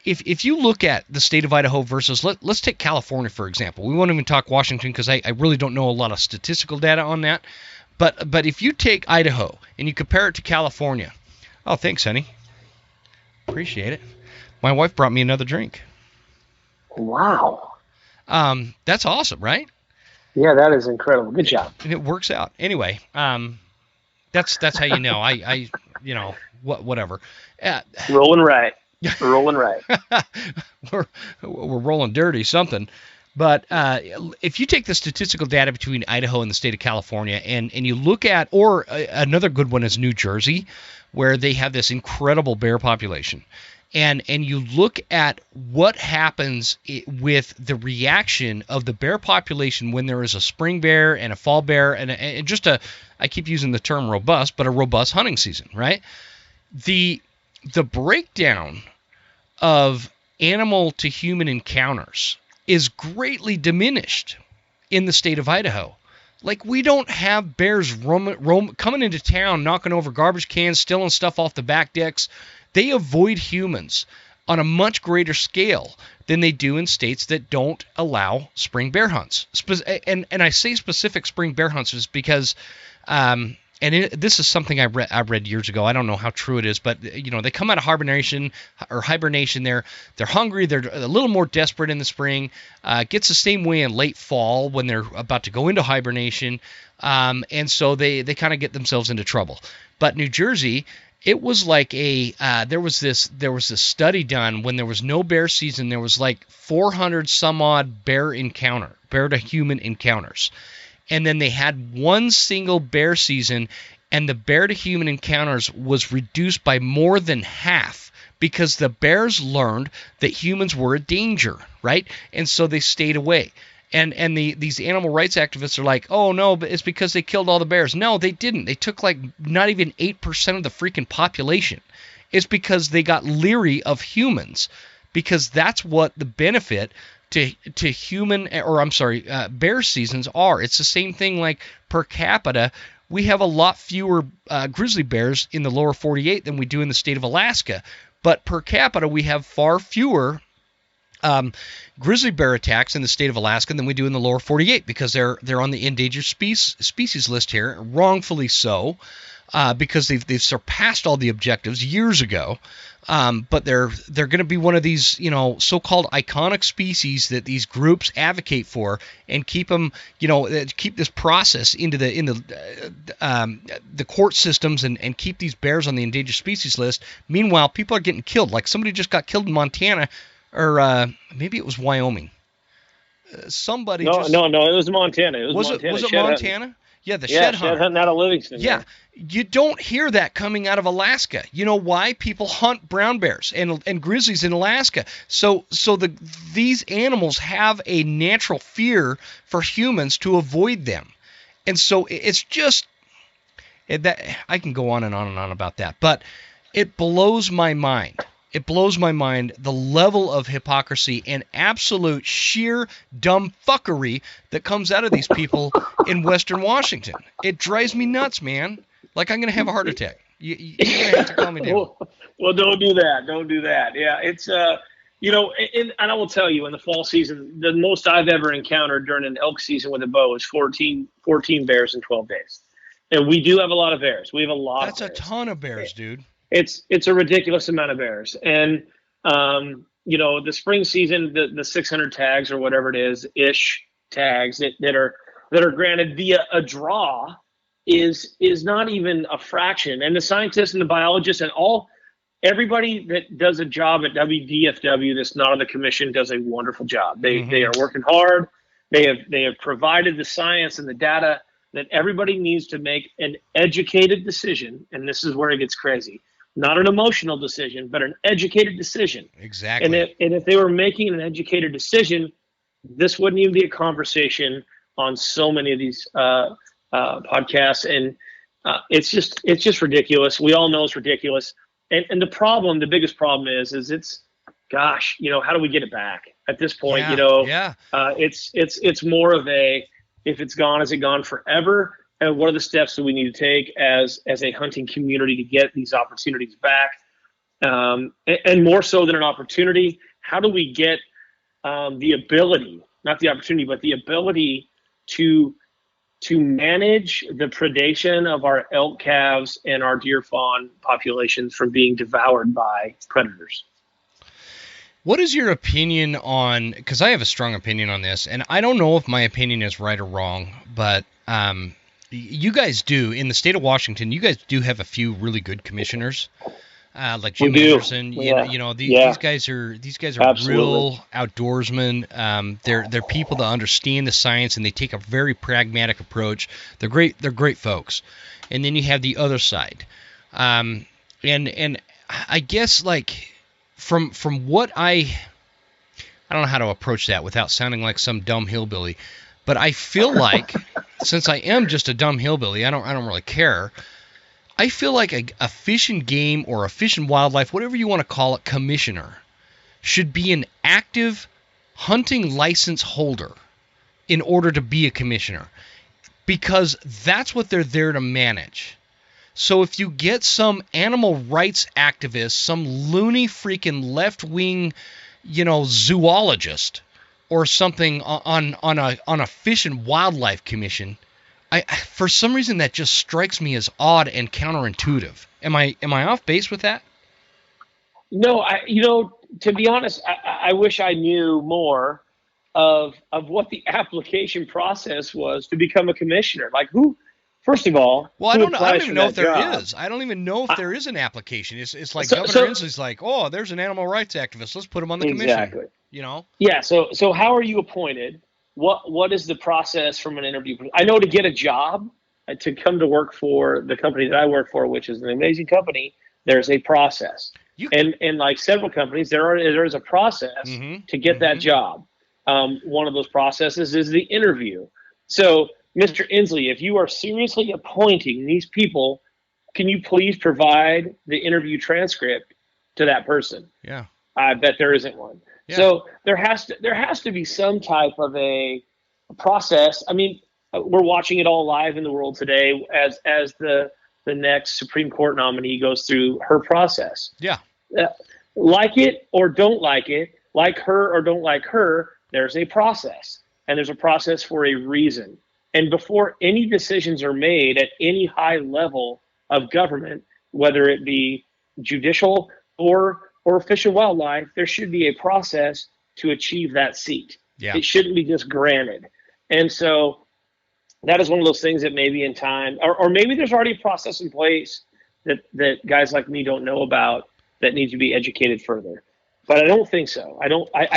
If you look at the state of Idaho versus let's take California for example. We won't even talk Washington because I really don't know a lot of statistical data on that. But if you take Idaho and you compare it to California, oh, thanks, honey. Appreciate it. My wife brought me another drink. Wow. That's awesome, right? Yeah, that is incredible. Good job. And it works out. Anyway, that's how you know. I whatever. Rolling right. Rolling right. we're rolling dirty something. But if you take the statistical data between Idaho and the state of California, and you look at, or another good one is New Jersey, where they have this incredible bear population, and you look at what happens with the reaction of the bear population when there is a spring bear and a fall bear, and just I keep using the term robust, but a robust hunting season, right? The breakdown of animal to human encounters is greatly diminished in the state of Idaho. Like, we don't have bears coming into town, knocking over garbage cans, stealing stuff off the back decks. They avoid humans on a much greater scale than they do in states that don't allow spring bear hunts. And I say specific spring bear hunts is because this is something I read years ago. I don't know how true it is, but they come out of hibernation. They're hungry. They're a little more desperate in the spring. Gets the same way in late fall when they're about to go into hibernation, and so they kind of get themselves into trouble. But New Jersey, it was like there was this study done when there was no bear season. There was like 400 some odd bear to human encounters. And then they had one single bear season, and the bear to human encounters was reduced by more than half because the bears learned that humans were a danger, right? And so they stayed away. And these animal rights activists are like, oh no, but it's because they killed all the bears. No, they didn't. They took like not even 8% of the freaking population. It's because they got leery of humans, because that's what the benefit to bear seasons are. It's the same thing. Like, per capita, we have a lot fewer grizzly bears in the lower 48 than we do in the state of Alaska, but per capita we have far fewer grizzly bear attacks in the state of Alaska than we do in the lower 48, because they're on the endangered species list here, wrongfully so, because they've surpassed all the objectives years ago. But they're going to be one of these, so-called iconic species that these groups advocate for, and keep them, keep this process into the court systems, and keep these bears on the endangered species list. Meanwhile, people are getting killed. Like, somebody just got killed in Montana, or maybe it was Wyoming. No, it was Montana. Was it Montana? Yeah, shed hunting out of Livingston. Yeah. You don't hear that coming out of Alaska. You know why? People hunt brown bears and grizzlies in Alaska. So these animals have a natural fear for humans to avoid them. And so it's just that I can go on and on and on about that, but it blows my mind. It blows my mind, the level of hypocrisy and absolute sheer dumb fuckery that comes out of these people in Western Washington. It drives me nuts, man. Like, I'm going to have a heart attack. You're going to have to calm me down. Well, don't do that. Don't do that. Yeah, it's, and I will tell you, in the fall season, the most I've ever encountered during an elk season with a bow is 14 bears in 12 days. And we do have a lot of bears. We have a lot of bears. That's a ton of bears, dude. It's a ridiculous amount of bears. And, the spring season, the 600 tags or whatever it is, tags that are granted via a draw is not even a fraction. And the scientists and the biologists and everybody that does a job at WDFW that's not on the commission does a wonderful job. They are working hard. They have provided the science and the data that everybody needs to make an educated decision. And this is where it gets crazy. Not an emotional decision, but an educated decision. Exactly. And if they were making an educated decision, this wouldn't even be a conversation on so many of these podcasts, and it's just ridiculous. We all know it's ridiculous. And the biggest problem is it's, gosh, how do we get it back at this point? It's more of a, if it's gone, is it gone forever? And what are the steps that we need to take as a hunting community to get these opportunities back? And more so than an opportunity, how do we get the ability, not the opportunity, but the ability to manage the predation of our elk calves and our deer fawn populations from being devoured by predators? What is your opinion on, because I have a strong opinion on this, and I don't know if my opinion is right or wrong, but you guys do, in the state of Washington, you guys do have a few really good commissioners, like Jim Anderson. These guys are Absolutely. real outdoorsmen. They're people that understand the science, and they take a very pragmatic approach. They're great folks. And then you have the other side, and I guess like from what I don't know how to approach that without sounding like some dumb hillbilly, but I feel like since I am just a dumb hillbilly, I don't really care. I feel like a fish and game or a fish and wildlife, whatever you want to call it, commissioner should be an active hunting license holder in order to be a commissioner, because that's what they're there to manage. So if you get some animal rights activist, some loony freaking left-wing, zoologist or something on a fish and wildlife commission, for some reason that just strikes me as odd and counterintuitive. Am I off base with that? No, to be honest, I wish I knew more of what the application process was to become a commissioner. Like who? First of all, well, I don't even know if there is. I don't even know if there is an application. It's like Governor Inslee's like, oh, there's an animal rights activist. Let's put him on the commission. Exactly. Yeah. So how are you appointed? What is the process from an interview? I know to get a job, to come to work for the company that I work for, which is an amazing company, there's a process. And like several companies, there is a process to get that job. One of those processes is the interview. So, Mr. Inslee, if you are seriously appointing these people, can you please provide the interview transcript to that person? Yeah. I bet there isn't one. Yeah. So there has to be some type of a process. I mean, we're watching it all live in the world today as the next Supreme Court nominee goes through her process. Yeah. Like it or don't like it, like her or don't like her, there's a process. And there's a process for a reason. And before any decisions are made at any high level of government, whether it be judicial or fish and wildlife, there should be a process to achieve that seat. Yeah. It shouldn't be just granted. And so that is one of those things that maybe in time, or maybe there's already a process in place that guys like me don't know about that needs to be educated further. But I don't think so. I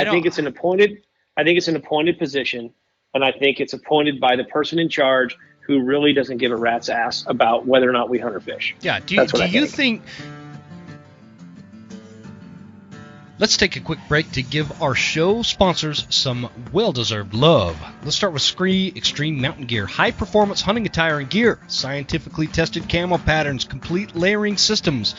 think it's an appointed position. And I think it's appointed by the person in charge who really doesn't give a rat's ass about whether or not we hunt or fish. Yeah. Do you think? Let's take a quick break to give our show sponsors some well-deserved love. Let's start with Scree Extreme Mountain Gear. High-performance hunting attire and gear. Scientifically tested camo patterns. Complete layering systems.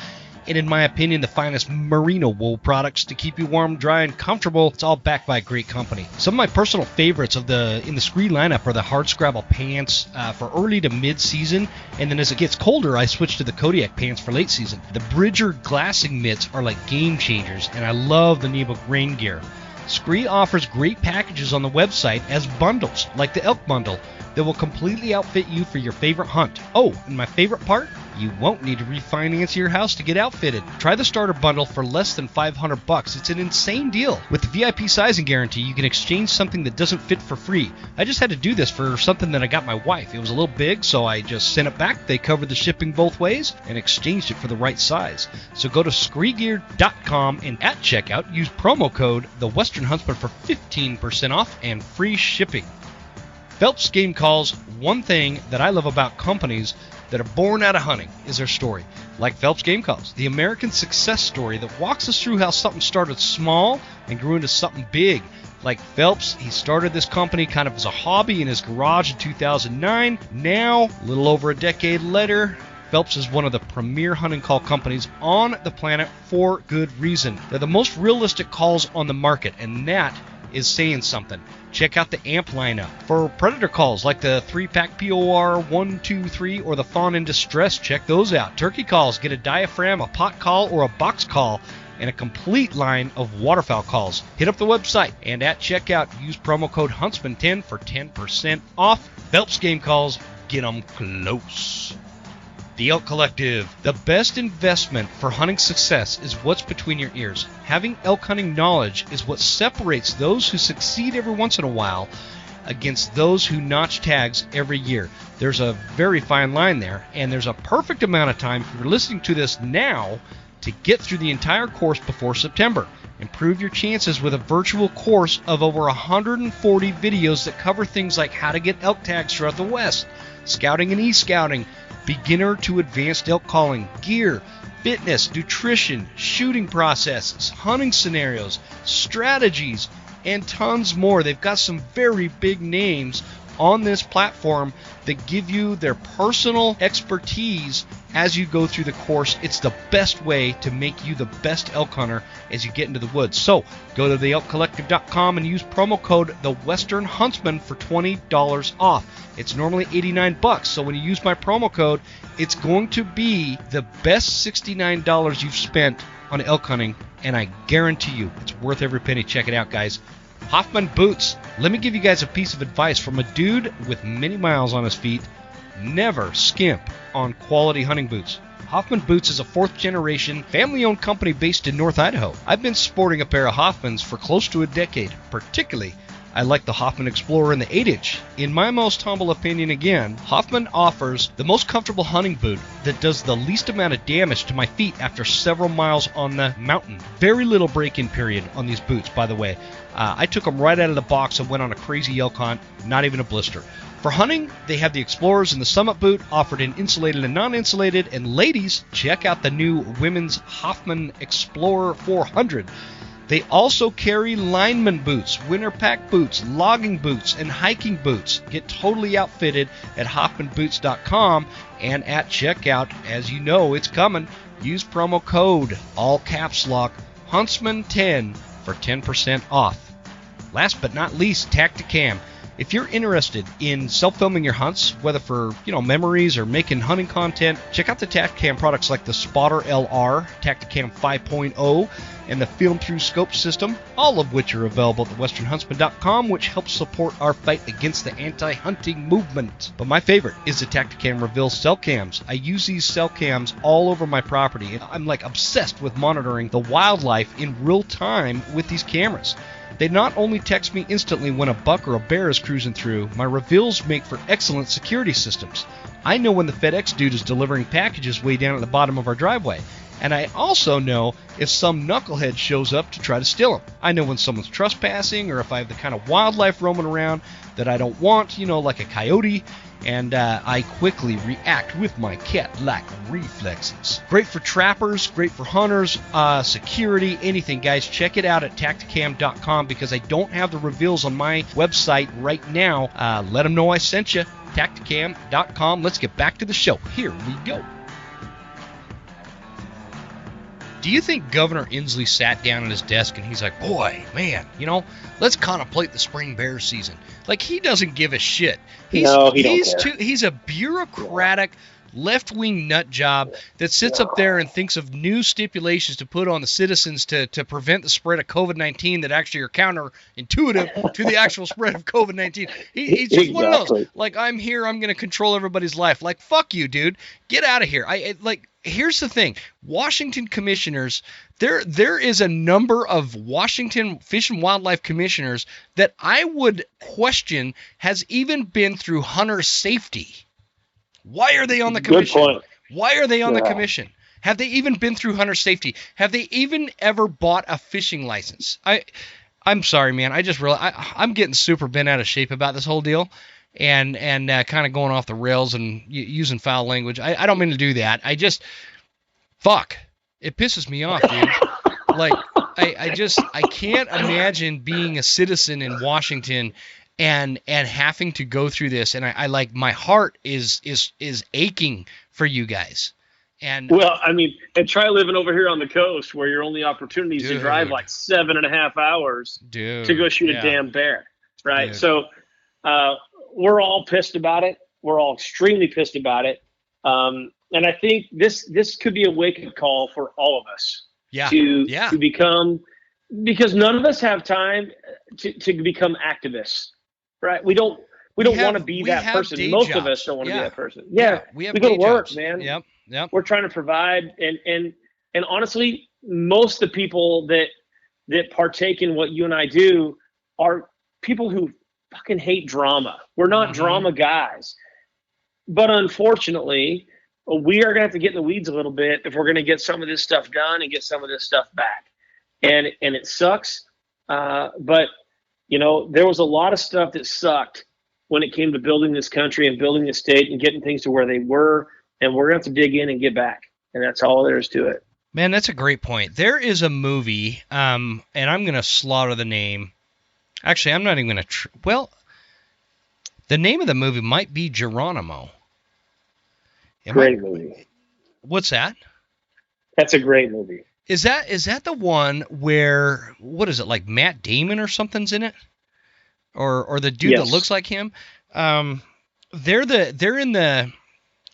And in my opinion, the finest merino wool products to keep you warm, dry, and comfortable. It's all backed by a great company. Some of my personal favorites in the Scree lineup are the hard scrabble pants for early to mid-season, and then as it gets colder, I switch to the Kodiak pants for late season. The Bridger glassing mitts are like game changers, and I love the Nebo rain gear. Scree offers great packages on the website as bundles, like the elk bundle, that will completely outfit you for your favorite hunt. Oh, and my favorite part? You won't need to refinance your house to get outfitted. Try the starter bundle for less than $500. It's an insane deal. With the VIP sizing guarantee, you can exchange something that doesn't fit for free. I just had to do this for something that I got my wife. It was a little big, so I just sent it back. They covered the shipping both ways and exchanged it for the right size. So go to screegear.com and at checkout, use promo code The Western Huntsman for 15% off and free shipping. Phelps Game Calls, one thing that I love about companies that are born out of hunting is their story. Like Phelps Game Calls, the American success story that walks us through how something started small and grew into something big. Like Phelps, he started this company kind of as a hobby in his garage in 2009. Now, a little over a decade later, Phelps is one of the premier hunting call companies on the planet for good reason. They're the most realistic calls on the market, and that is saying something. Check out the AMP lineup. For predator calls like the 3-pack POR 123 or the Fawn in Distress, check those out. Turkey calls, get a diaphragm, a pot call, or a box call, and a complete line of waterfowl calls. Hit up the website, and at checkout, use promo code Huntsman10 for 10% off. Phelps game calls, get them close. The Elk Collective. The best investment for hunting success is what's between your ears. Having elk hunting knowledge is what separates those who succeed every once in a while against those who notch tags every year. There's a very fine line there, and there's a perfect amount of time if you're listening to this now to get through the entire course before September. Improve your chances with a virtual course of over 140 videos that cover things like how to get elk tags throughout the West, scouting and e-scouting, beginner to advanced elk calling, gear, fitness, nutrition, shooting processes, hunting scenarios, strategies, and tons more. They've got some very big names on this platform that give you their personal expertise as you go through the course. It's the best way to make you the best elk hunter as you get into the woods. So go to theelkcollective.com and use promo code The Western Huntsman for $20 off. It's normally $89, so when you use my promo code, it's going to be the best $69 you've spent on elk hunting, and I guarantee you it's worth every penny. Check it out, guys. Hoffman Boots. Let me give you guys a piece of advice from a dude with many miles on his feet. Never skimp on quality hunting boots. Hoffman Boots is a 4th-generation, family-owned company based in North Idaho. I've been sporting a pair of Hoffmans for close to a decade. Particularly, I like the Hoffman Explorer in the 8-inch. In my most humble opinion again, Hoffman offers the most comfortable hunting boot that does the least amount of damage to my feet after several miles on the mountain. Very little break-in period on these boots, by the way. I took them right out of the box and went on a crazy elk hunt, not even a blister. For hunting, they have the Explorers and the Summit boot offered in insulated and non-insulated. And ladies, check out the new women's Hoffman Explorer 400. They also carry lineman boots, winter pack boots, logging boots, and hiking boots. Get totally outfitted at hoffmanboots.com, and at checkout, as you know it's coming, use promo code, all caps lock, Huntsman10 for 10% off. Last but not least, Tacticam. If you're interested in self-filming your hunts, whether for memories or making hunting content, check out the Tacticam products like the Spotter LR, Tacticam 5.0, and the Film Through Scope system, all of which are available at thewesternhuntsman.com, which helps support our fight against the anti-hunting movement. But my favorite is the Tacticam Reveal cell cams. I use these cell cams all over my property, and I'm like obsessed with monitoring the wildlife in real time with these cameras. They not only text me instantly when a buck or a bear is cruising through, my reveals make for excellent security systems. I know when the FedEx dude is delivering packages way down at the bottom of our driveway. And I also know if some knucklehead shows up to try to steal them. I know when someone's trespassing or if I have the kind of wildlife roaming around that I don't want, like a coyote, and I quickly react with my cat-like reflexes. Great for trappers, great for hunters, security, anything, guys. Check it out at tacticam.com because I don't have the reveals on my website right now. Let them know I sent you. Tacticam.com. Let's get back to the show. Here we go. Do you think Governor Inslee sat down at his desk and he's like, boy, man, let's contemplate the spring bear season? Like, he doesn't give a shit. He's a bureaucratic left-wing nut job that sits up there and thinks of new stipulations to put on the citizens to prevent the spread of COVID-19 that actually are counterintuitive to the actual spread of COVID-19. He's just one of those. Like, I'm here, I'm going to control everybody's life. Like, fuck you, dude. Get out of here. Here's the thing. Washington commissioners, there is a number of Washington Fish and Wildlife commissioners that I would question has even been through hunter safety. Why are they on the commission? Good point. Why are they on the commission? Have they even been through hunter safety? Have they even ever bought a fishing license? I'm sorry, man. I just realized I'm getting super bent out of shape about this whole deal. And kind of going off the rails and using foul language. I don't mean to do that. Fuck. It pisses me off, dude. Like, I can't imagine being a citizen in Washington and having to go through this, and I like, my heart is aching for you guys. And Well, I mean, and try living over here on the coast where your only opportunity is to drive like 7.5 hours to go shoot a damn bear, right? Dude. So we're all pissed about it. We're all extremely pissed about it. And I think this could be a wake-up call for all of us to become, because none of us have time to become activists, right? We don't want to be that person. Most of us don't want to be that person. We go to work, man. Yep. We're trying to provide, and honestly, most of the people that partake in what you and I do are people who fucking hate drama. We're not drama guys, but unfortunately, we are going to have to get in the weeds a little bit if we're going to get some of this stuff done and get some of this stuff back. And it sucks, but you know, there was a lot of stuff that sucked when it came to building this country and building this state and getting things to where they were. And we're going to have to dig in and get back. And that's all there is to it. Man, that's a great point. There is a movie, and I'm going to slaughter the name. Actually, I'm not even going to... well, the name of the movie might be Geronimo. Great movie. What's that? That's a great movie. Is that the one where, what is it, like Matt Damon or something's in it? Or the dude that looks like him? They're in the...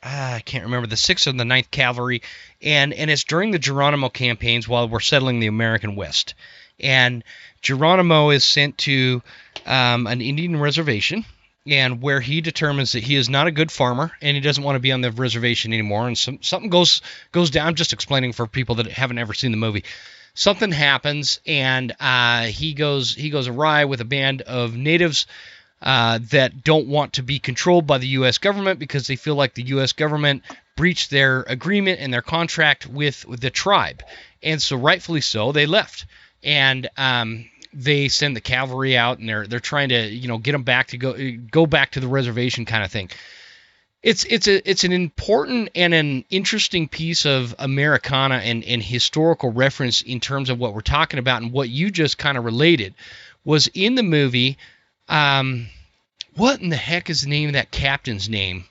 I can't remember, the 6th and the 9th Cavalry, and it's during the Geronimo campaigns while we're settling the American West. And Geronimo is sent to an Indian reservation, and where he determines that he is not a good farmer, and he doesn't want to be on the reservation anymore, and something goes down. I'm just explaining for people that haven't ever seen the movie. Something happens, and he goes awry with a band of natives that don't want to be controlled by the U.S. government because they feel like the U.S. government breached their agreement and their contract with the tribe. And so rightfully so, they left. And they send the cavalry out, and they're trying to, you know, get them back to go back to the reservation kind of thing. It's an important and an interesting piece of Americana and historical reference in terms of what we're talking about, and what you just kind of related was in the movie. What in the heck is the name of that captain's name?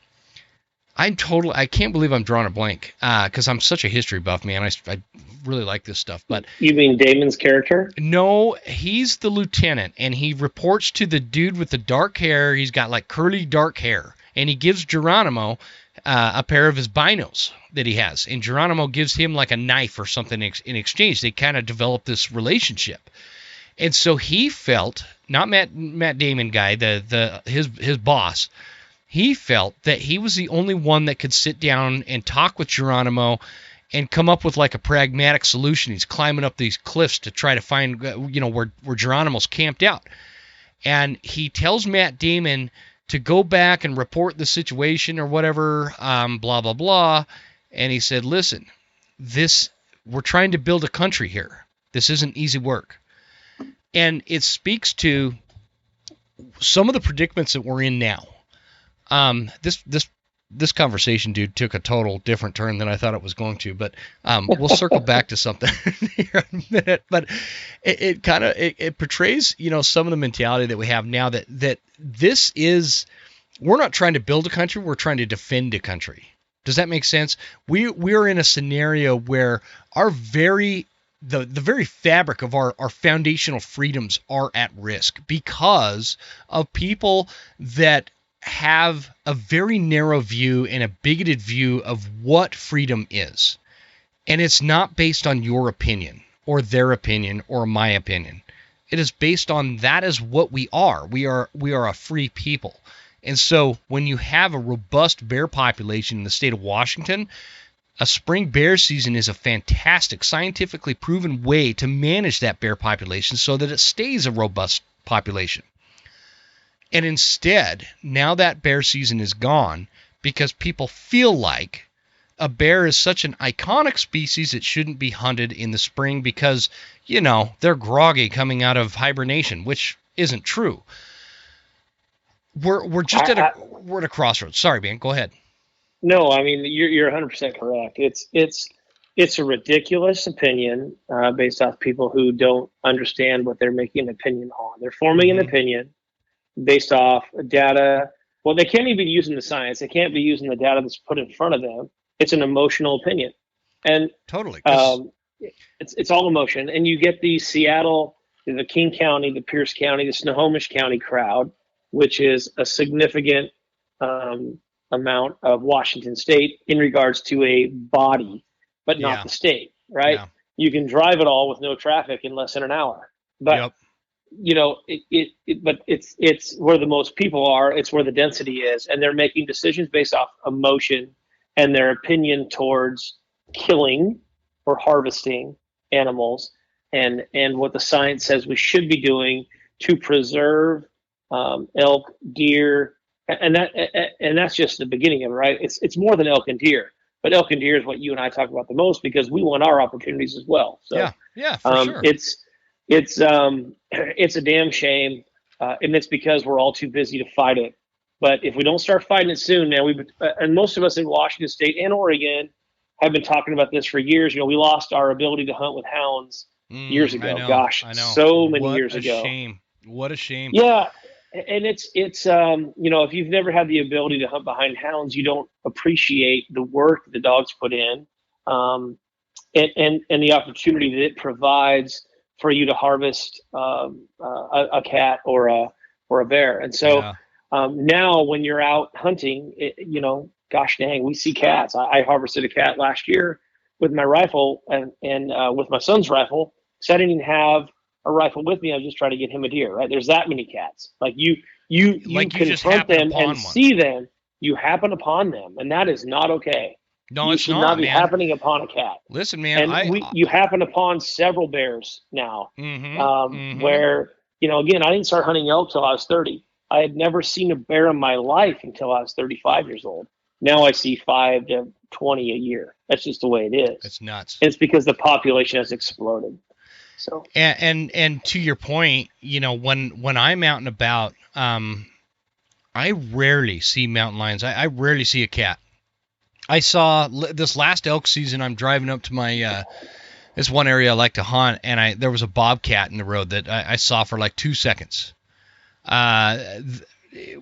I can't believe I'm drawing a blank because I'm such a history buff, man. I really like this stuff. But you mean Damon's character? No, he's the lieutenant, and he reports to the dude with the dark hair. He's got like curly dark hair, and he gives Geronimo a pair of his binos that he has, and Geronimo gives him like a knife or something in exchange. They kind of develop this relationship. And so he felt, not Matt Damon guy, his boss, he felt that he was the only one that could sit down and talk with Geronimo and come up with like a pragmatic solution. He's climbing up these cliffs to try to find, you know, where Geronimo's camped out. And he tells Matt Damon to go back and report the situation or whatever, blah, blah, blah. And he said, listen, we're trying to build a country here. This isn't easy work. And it speaks to some of the predicaments that we're in now. This conversation, dude, took a total different turn than I thought it was going to. But we'll circle back to something here in a minute. But it kind of portrays, you know, some of the mentality that we have now that this is, we're not trying to build a country, we're trying to defend a country. Does that make sense? We're in a scenario where our the very fabric of our foundational freedoms are at risk because of people that have a very narrow view and a bigoted view of what freedom is. And it's not based on your opinion or their opinion or my opinion. It is based on that is what we are. We are a free people. And so when you have a robust bear population in the state of Washington, a spring bear season is a fantastic, scientifically proven way to manage that bear population so that it stays a robust population. And instead, now that bear season is gone because people feel like a bear is such an iconic species it shouldn't be hunted in the spring because, you know, they're groggy coming out of hibernation, which isn't true. We're just at a crossroads. Sorry, man. Go ahead. No, I mean you're 100% correct. It's it's a ridiculous opinion based off people who don't understand what they're making an opinion on. They're forming an opinion based off data. Well, they can't even be using the science. They can't be using the data that's put in front of them. It's an emotional opinion, and Totally. it's all emotion. And you get the Seattle, the King County, the Pierce County, the Snohomish County crowd, which is a significant amount of Washington State in regards to a body, but not the state, right? Yeah. You can drive it all with no traffic in less than an hour, but you know, but it's where the most people are. It's where the density is, and they're making decisions based off emotion and their opinion towards killing or harvesting animals, and what the science says we should be doing to preserve elk, deer, and that's just the beginning of it, right? It's more than elk and deer, but elk and deer is what you and I talk about the most because we want our opportunities as well. So yeah, for sure. It's a damn shame, and it's because we're all too busy to fight it. But if we don't start fighting it soon, now and most of us in Washington State and Oregon have been talking about this for years. You know, we lost our ability to hunt with hounds years ago. Gosh, so many years ago. What a shame. Yeah, and it's you know, if you've never had the ability to hunt behind hounds, you don't appreciate the work the dogs put in, and the opportunity that it provides for you to harvest a cat or a bear. And so now when you're out hunting, you know, gosh dang, we see cats. I harvested a cat last year with my rifle and with my son's rifle. So I didn't even have a rifle with me. I was just trying to get him a deer, right? There's that many cats. Like you confront them and see them, you happen upon them, and that is not okay. No, it should not be happening upon a cat. Listen, man, and you happen upon several bears now, where, you know, again, I didn't start hunting elk till I was 30. I had never seen a bear in my life until I was 35 years old. Now I see 5 to 20 a year. That's just the way it is. It's nuts. It's because the population has exploded. So and to your point, you know, when I'm out and about, I rarely see mountain lions. I rarely see a cat. I saw this last elk season. I'm driving up to my this one area I like to hunt, and there was a bobcat in the road that I saw for like 2 seconds. A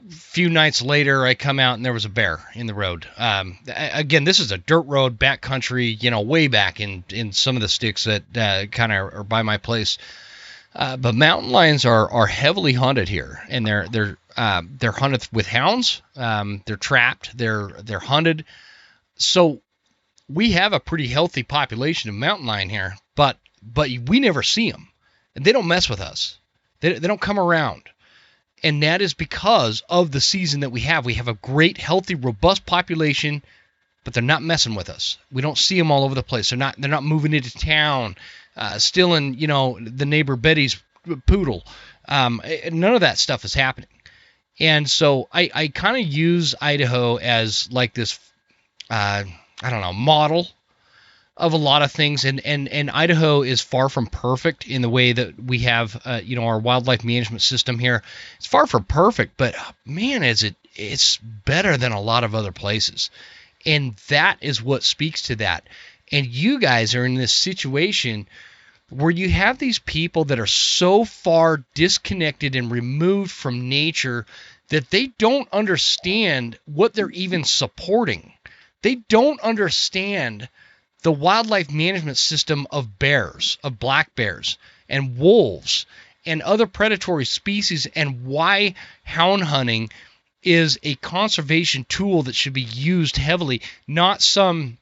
few nights later, I come out and there was a bear in the road. Again, this is a dirt road, backcountry, you know, way back in some of the sticks that kind of are by my place. But mountain lions are heavily hunted here, and they're hunted with hounds. They're trapped. They're hunted. So we have a pretty healthy population of mountain lion here, but we never see them, and they don't mess with us. They don't come around, and that is because of the season that we have. We have a great, healthy, robust population, but they're not messing with us. We don't see them all over the place. They're not moving into town, stealing, you know, the neighbor Betty's poodle. None of that stuff is happening, and so I kind of use Idaho as like this. I don't know, model of a lot of things, and Idaho is far from perfect in the way that we have, you know, our wildlife management system here. It's far from perfect, but man, it's better than a lot of other places, and that is what speaks to that. And you guys are in this situation where you have these people that are so far disconnected and removed from nature that they don't understand what they're even supporting. They don't understand the wildlife management system of bears, of black bears, and wolves, and other predatory species, and why hound hunting is a conservation tool that should be used heavily, not some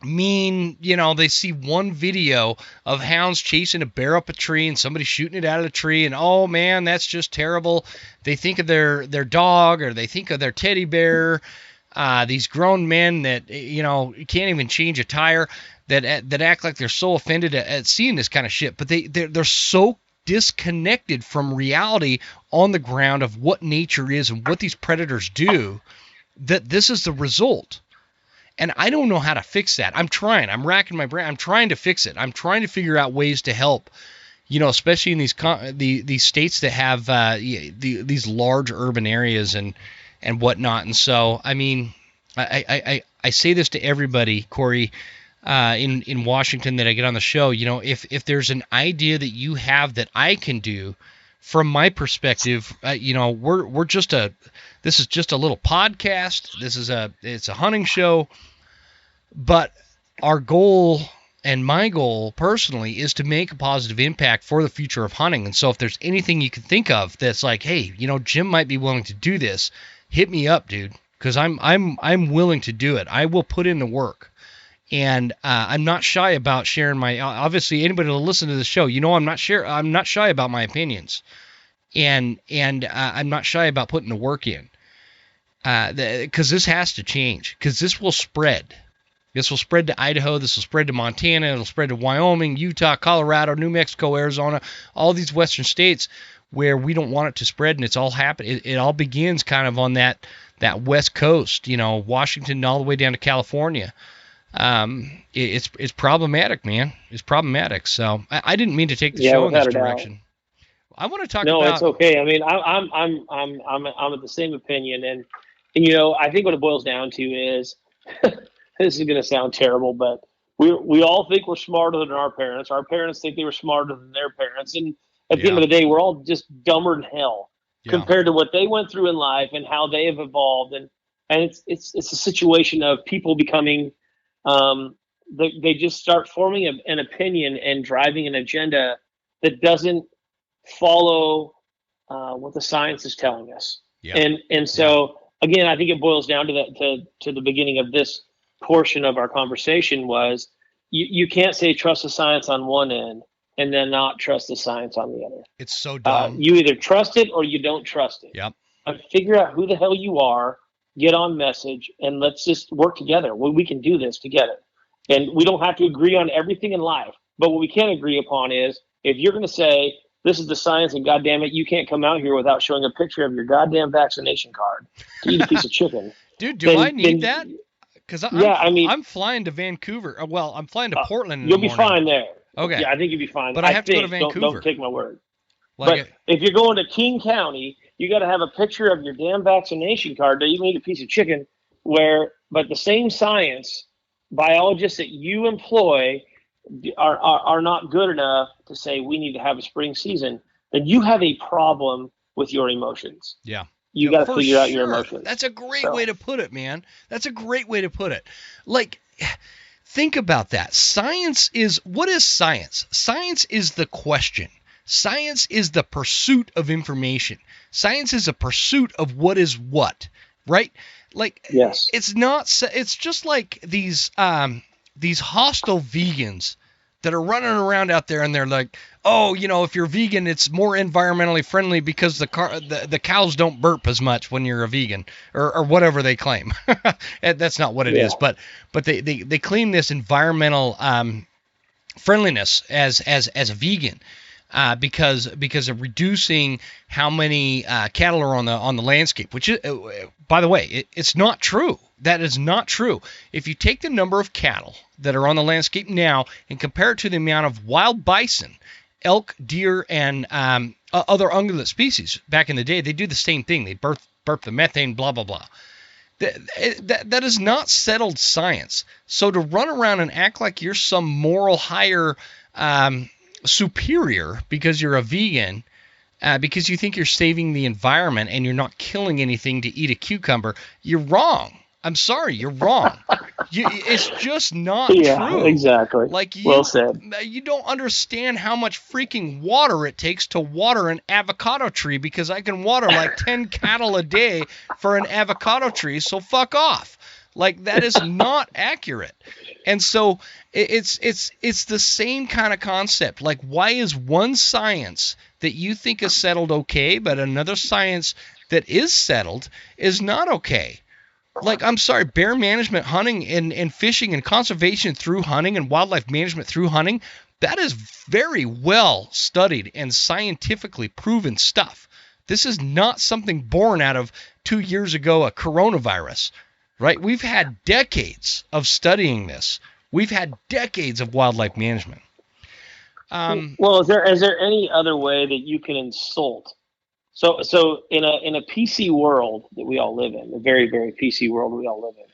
mean, you know, they see one video of hounds chasing a bear up a tree and somebody shooting it out of the tree, and oh man, that's just terrible. They think of their dog, or they think of their teddy bear. These grown men that, you know, can't even change a tire, that act like they're so offended at seeing this kind of shit, but they're so disconnected from reality on the ground of what nature is and what these predators do, that this is the result. And I don't know how to fix that. I'm trying. I'm racking my brain. I'm trying to fix it. I'm trying to figure out ways to help, you know, especially in these states that have these large urban areas and whatnot. And so, I mean, I say this to everybody, Corey. in Washington that I get on the show. If there's an idea that you have that I can do, from my perspective, this is just a little podcast. It's a hunting show, but our goal and my goal personally is to make a positive impact for the future of hunting. And so if there's anything you can think of that's like, hey, Jim might be willing to do this, hit me up, dude, because I'm willing to do it. I will put in the work. And I'm not shy about sharing my. Obviously, anybody that'll listen to the show, I'm not shy about my opinions, and I'm not shy about putting the work in, because this has to change. Because this will spread. This will spread to Idaho. This will spread to Montana. It'll spread to Wyoming, Utah, Colorado, New Mexico, Arizona, all these western states where we don't want it to spread, and it's all happening. It all begins kind of on that west coast, Washington all the way down to California. It's problematic, man. It's problematic. So I didn't mean to take the show in this direction. I want to talk about. No, it's okay. I mean, I'm of the same opinion, and I think what it boils down to is, this is going to sound terrible, but we all think we're smarter than our parents. Our parents think they were smarter than their parents, and at the end of the day, we're all just dumber than hell compared to what they went through in life and how they have evolved. And it's a situation of people becoming. They just start forming an opinion and driving an agenda that doesn't follow what the science is telling us. Yeah. And so again, I think it boils down to the beginning of this portion of our conversation was you can't say trust the science on one end and then not trust the science on the other. It's so dumb. You either trust it or you don't trust it. Yep. Figure out who the hell you are. Get on message, and let's just work together. We can do this together. And we don't have to agree on everything in life. But what we can agree upon is, if you're going to say, this is the science, and goddamn it, you can't come out here without showing a picture of your goddamn vaccination card to eat a piece of chicken. Dude, I need that? Because I'm flying to Vancouver. Well, I'm flying to Portland in the morning. You'll be fine there. Okay. Yeah, I think you'll be fine. But I have to go to Vancouver. Don't take my word. But if you're going to King County, you got to have a picture of your damn vaccination card to even eat a piece of chicken. But the same science, biologists that you employ are not good enough to say we need to have a spring season. Then you have a problem with your emotions. Yeah. You got to figure out your emotions. That's a great way to put it, man. That's a great way to put it. Like, think about that. What is science? Science is the question. Science is the pursuit of information. Science is a pursuit of what is what, right? Like, yes. It's just like these hostile vegans that are running around out there, and they're like, oh, if you're vegan, it's more environmentally friendly because the cows don't burp as much when you're a vegan, or whatever they claim. That's not what it is, but they claim this environmental friendliness as a vegan. Because of reducing how many cattle are on the landscape, which is, by the way, it's not true. That is not true. If you take the number of cattle that are on the landscape now and compare it to the amount of wild bison, elk, deer, and other ungulate species back in the day, they do the same thing. They burp the methane, blah blah blah. That is not settled science. So to run around and act like you're some moral higher superior because you're a vegan, because you think you're saving the environment and you're not killing anything to eat a cucumber, you're wrong. I'm sorry, you're wrong. It's just not true. Yeah, exactly. Well said. You don't understand how much freaking water it takes to water an avocado tree, because I can water like 10 cattle a day for an avocado tree, so fuck off. Like, that is not accurate. And so it's the same kind of concept. Like, why is one science that you think is settled okay, but another science that is settled is not okay? Like, I'm sorry, bear management, hunting, and fishing, and conservation through hunting, and wildlife management through hunting, that is very well studied and scientifically proven stuff. This is not something born out of 2 years ago, a coronavirus. Right? We've had decades of studying this. We've had decades of wildlife management. Well, is there any other way that you can insult? So in a PC world that we all live in, a very, very PC world we all live in,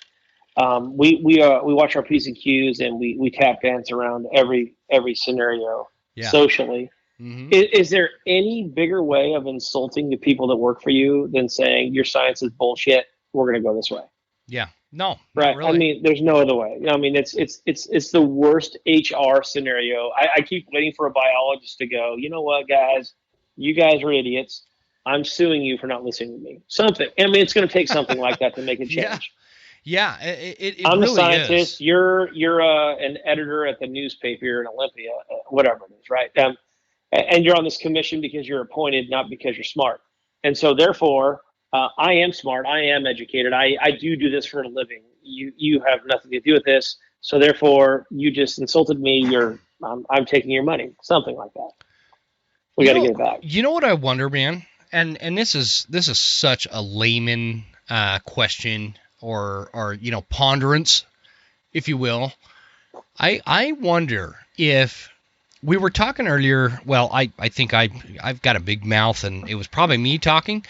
We watch our P's and Q's, and we tap dance around every scenario Yeah. socially. Mm-hmm. Is there any bigger way of insulting the people that work for you than saying your science is bullshit? We're going to go this way. Yeah. No, not Right. I really. mean, there's no other way. I mean, it's the worst HR scenario. I keep waiting for a biologist to go, you know what, guys, you guys are idiots. I'm suing you for not listening to me. Something. I mean, it's going to take something like that to make a Yeah. change. Yeah. It I'm really the scientist. is. You're an editor at the newspaper in Olympia, whatever it is, right? And you're on this commission because you're appointed, not because you're smart. And so, therefore, I am smart. I am educated. I do this for a living. You have nothing to do with this. So, therefore, you just insulted me. I'm taking your money. Something like that. We got to get it back. You know what I wonder, man? And this is such a layman question or ponderance, if you will. I wonder if we were talking earlier. Well, I think I've got a big mouth, and it was probably me talking.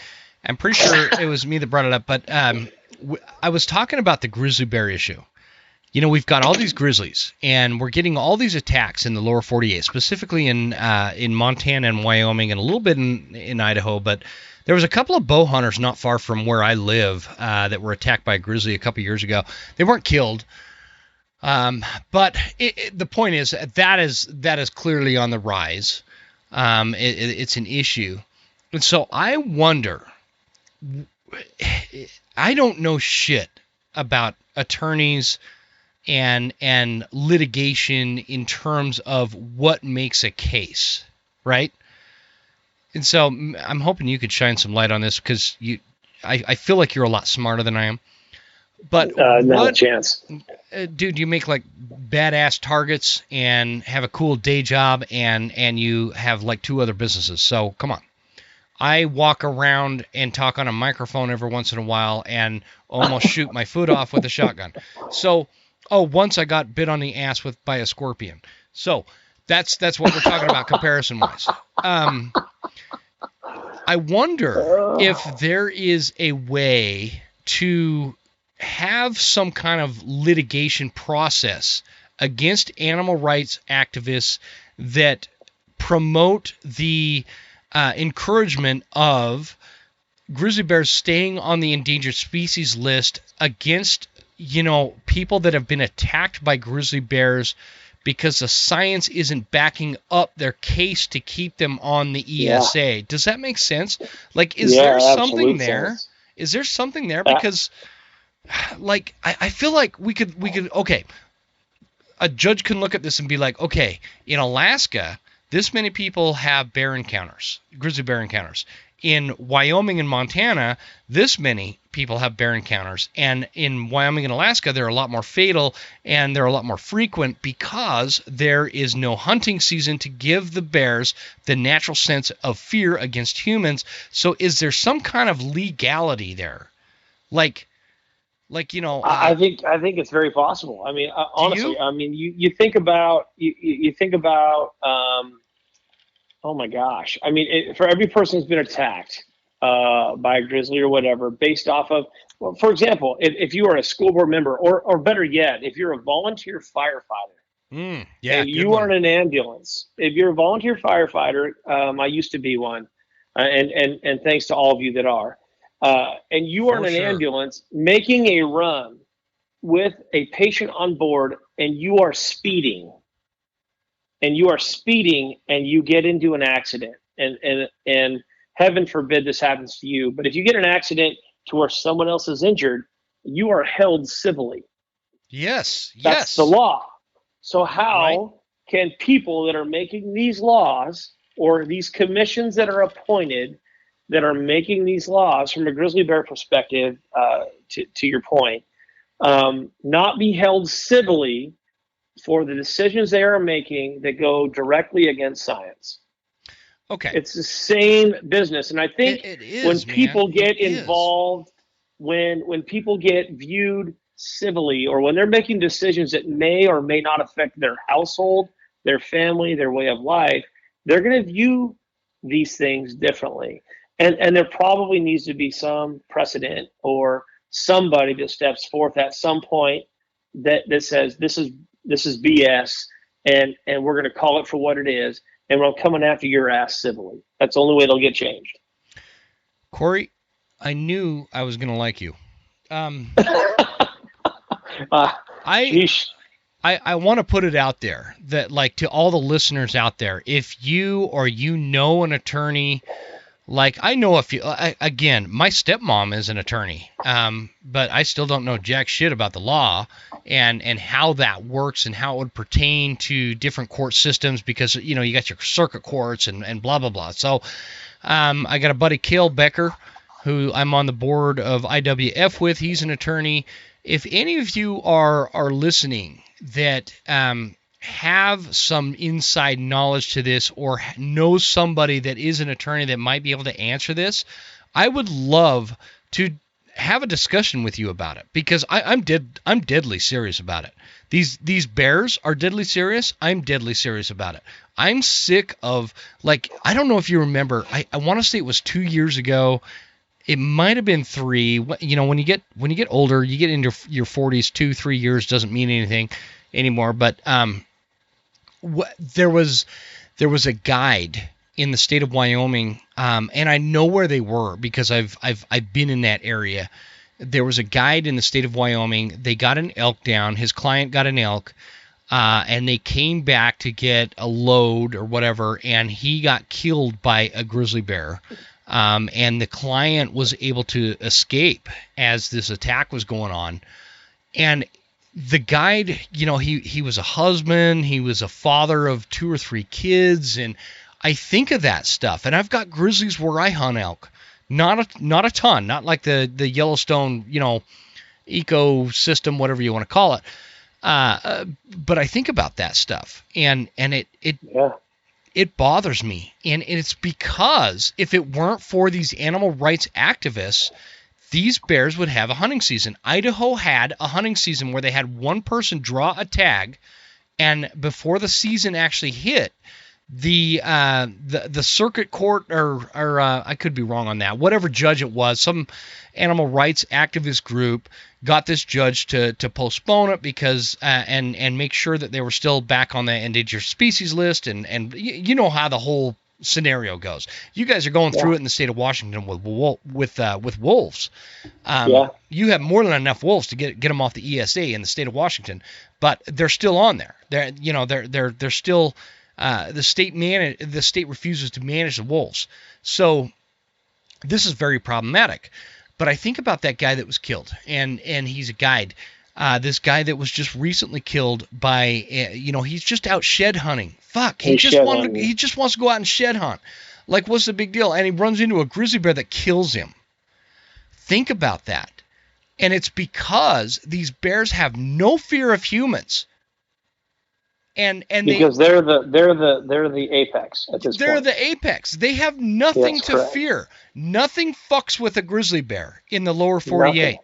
I'm pretty sure it was me that brought it up, but I was talking about the grizzly bear issue. We've got all these grizzlies, and we're getting all these attacks in the lower 48, specifically in Montana and Wyoming, and a little bit in Idaho. But there was a couple of bow hunters not far from where I live that were attacked by a grizzly a couple years ago. They weren't killed, but the point is that is clearly on the rise. It's an issue, and so I wonder. I don't know shit about attorneys and litigation in terms of what makes a case, right? And so I'm hoping you could shine some light on this because I feel like you're a lot smarter than I am. But not a chance. Dude, you make like badass targets and have a cool day job and you have like 2 other businesses. So come on. I walk around and talk on a microphone every once in a while and almost shoot my foot off with a shotgun. So, once I got bit on the ass by a scorpion. So that's what we're talking about comparison-wise. I wonder if there is a way to have some kind of litigation process against animal rights activists that promote the encouragement of grizzly bears staying on the endangered species list against, people that have been attacked by grizzly bears because the science isn't backing up their case to keep them on the ESA. Yeah. Does that make sense? Like, is there something there? Sense. Is there something there? Because, like, I feel like we could, okay, a judge can look at this and be like, okay, in Alaska, this many people have bear encounters, grizzly bear encounters. In Wyoming and Montana, this many people have bear encounters. And in Wyoming and Alaska, they're a lot more fatal and they're a lot more frequent because there is no hunting season to give the bears the natural sense of fear against humans. So is there some kind of legality there? Like I think it's very possible. I mean, honestly, I mean, you think about oh my gosh. I mean, for every person who's been attacked by a grizzly or whatever, based off of, well, for example, if you are a school board member, or better yet, if you're a volunteer firefighter, and you are in an ambulance, if you're a volunteer firefighter, I used to be one, and thanks to all of you that are, and you are in an ambulance making a run with a patient on board, and you are speeding. And you get into an accident, and heaven forbid this happens to you. But if you get an accident to where someone else is injured, you are held civilly. Yes. That's the law. So how can people that are making these laws, or these commissions that are appointed that are making these laws from a grizzly bear perspective, to your point, not be held civilly for the decisions they are making that go directly against science? Okay. It's the same business. And I think it is, when people get it involved, when people get viewed civilly, or when they're making decisions that may or may not affect their household, their family, their way of life, they're going to view these things differently. And there probably needs to be some precedent or somebody that steps forth at some point that says this is BS, and we're going to call it for what it is, and we're coming after your ass civilly. That's the only way they'll get changed. Corey, I knew I was going to like you. I want to put it out there that, like, to all the listeners out there, if you or you know an attorney, like I know a few, again, my stepmom is an attorney, but I still don't know jack shit about the law and how that works and how it would pertain to different court systems, because, you know, you got your circuit courts and blah, blah, blah. So I got a buddy, Cale Becker, who I'm on the board of IWF with. He's an attorney. If any of you are listening that have some inside knowledge to this, or know somebody that is an attorney that might be able to answer this, I would love to have a discussion with you about it, because I'm deadly serious about it. These bears are deadly serious. I'm deadly serious about it. I'm sick of, like, I don't know if you remember, I want to say it was 2 years ago. It might have been 3. You know, when you get older, you get into your 40s, 2-3 years doesn't mean anything anymore. But there was a guide in the state of Wyoming, and I know where they were because I've been in that area. There was a guide in the state of Wyoming. They got an elk down. His client got an elk, and they came back to get a load or whatever, and he got killed by a grizzly bear. And the client was able to escape as this attack was going on. And the guide, you know, he was a husband, he was a father of 2 or 3 kids, and I think of that stuff. And I've got grizzlies where I hunt elk. Not a ton, not like the Yellowstone, you know, ecosystem, whatever you want to call it. But I think about that stuff, and it bothers me. And it's because if it weren't for these animal rights activists, these bears would have a hunting season. Idaho had a hunting season where they had one person draw a tag, and before the season actually hit, the circuit court, or I could be wrong on that, whatever judge it was, some animal rights activist group got this judge to postpone it because and make sure that they were still back on the endangered species list, and you know how the whole scenario goes. You guys are going through it in the state of Washington with wolves. You have more than enough wolves to get them off the ESA in the state of Washington, but they're still on there. They're still the state refuses to manage the wolves. So this is very problematic. But I think about that guy that was killed, and he's a guide. This guy that was just recently killed by, he's just out shed hunting. Fuck, he just wants to go out and shed hunt. Like, what's the big deal? And he runs into a grizzly bear that kills him. Think about that. And it's because these bears have no fear of humans. And because they're the apex at this point. They're the apex. They have nothing to fear. Nothing fucks with a grizzly bear in the lower 48. Nothing.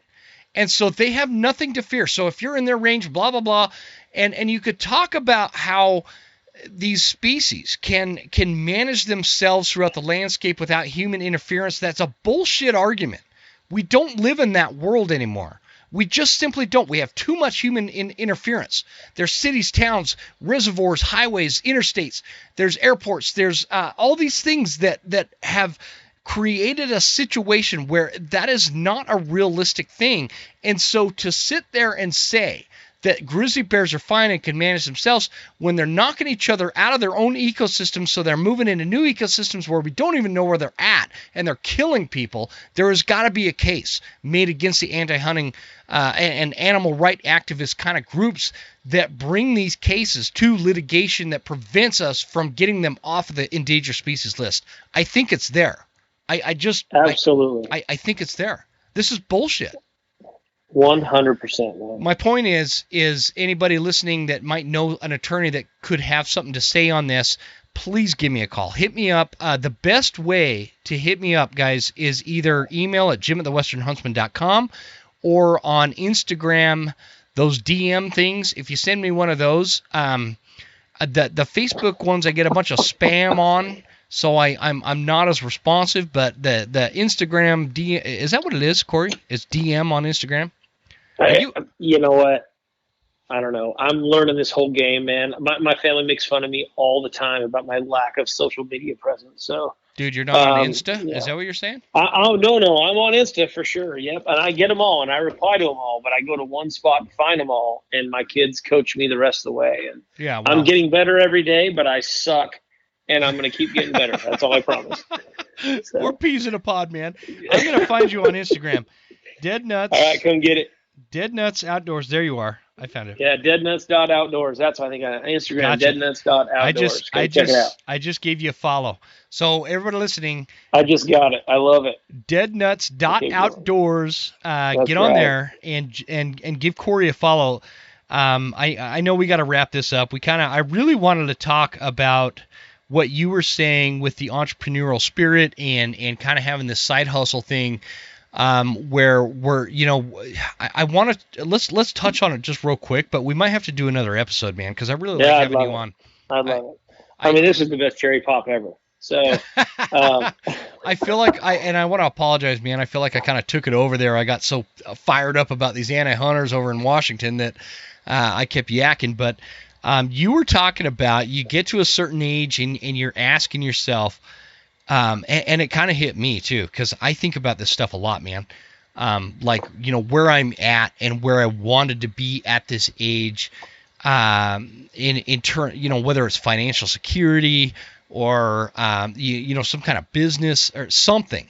And so they have nothing to fear. So if you're in their range, blah, blah, blah, and you could talk about how these species can manage themselves throughout the landscape without human interference, that's a bullshit argument. We don't live in that world anymore. We just simply don't. We have too much human interference. There's cities, towns, reservoirs, highways, interstates. There's airports. There's all these things that have created a situation where that is not a realistic thing. And so to sit there and say that grizzly bears are fine and can manage themselves when they're knocking each other out of their own ecosystem, so they're moving into new ecosystems where we don't even know where they're at, and they're killing people, there has got to be a case made against the anti-hunting and animal right activist kind of groups that bring these cases to litigation that prevents us from getting them off of the endangered species list. I think it's there. Absolutely. I think it's there. This is bullshit. 100%. My point is anybody listening that might know an attorney that could have something to say on this, please give me a call. Hit me up. The best way to hit me up, guys, is either email at jim@thewesternhuntsman.com or on Instagram, those DM things. If you send me one of those, the Facebook ones I get a bunch of spam on. So I'm not as responsive, but the Instagram is that what it is, Corey? It's DM on Instagram. You know what? I don't know. I'm learning this whole game, man. My family makes fun of me all the time about my lack of social media presence. So, dude, you're not on Insta? Yeah. Is that what you're saying? Oh, no. I'm on Insta for sure. Yep. And I get them all and I reply to them all, but I go to one spot and find them all. And my kids coach me the rest of the way. And yeah, I'm getting better every day, but I suck. And I'm going to keep getting better. That's all I promise. So. We're peas in a pod, man. I'm going to find you on Instagram. Deadnuts. All right, come get it. Deadnuts Outdoors. There you are. I found it. Yeah, deadnuts.outdoors. That's what I think on Instagram. Gotcha. Deadnuts.outdoors. Check it out. I just gave you a follow. So everybody listening, I just got it. I love it. Deadnuts.outdoors. Get on there and give Corey a follow. I know we got to wrap this up. I really wanted to talk about what you were saying with the entrepreneurial spirit and kind of having this side hustle thing. Where we're, I want to let's touch on it just real quick, but we might have to do another episode, man, because I really like having you on. I love it. I mean, this is the best cherry pop ever. So I feel like I want to apologize, man. I feel like I kind of took it over there. I got so fired up about these anti-hunters over in Washington that I kept yakking. But you were talking about you get to a certain age and you're asking yourself. And it kind of hit me too, because I think about this stuff a lot, man. Like, where I'm at and where I wanted to be at this age, in turn, whether it's financial security or, some kind of business or something.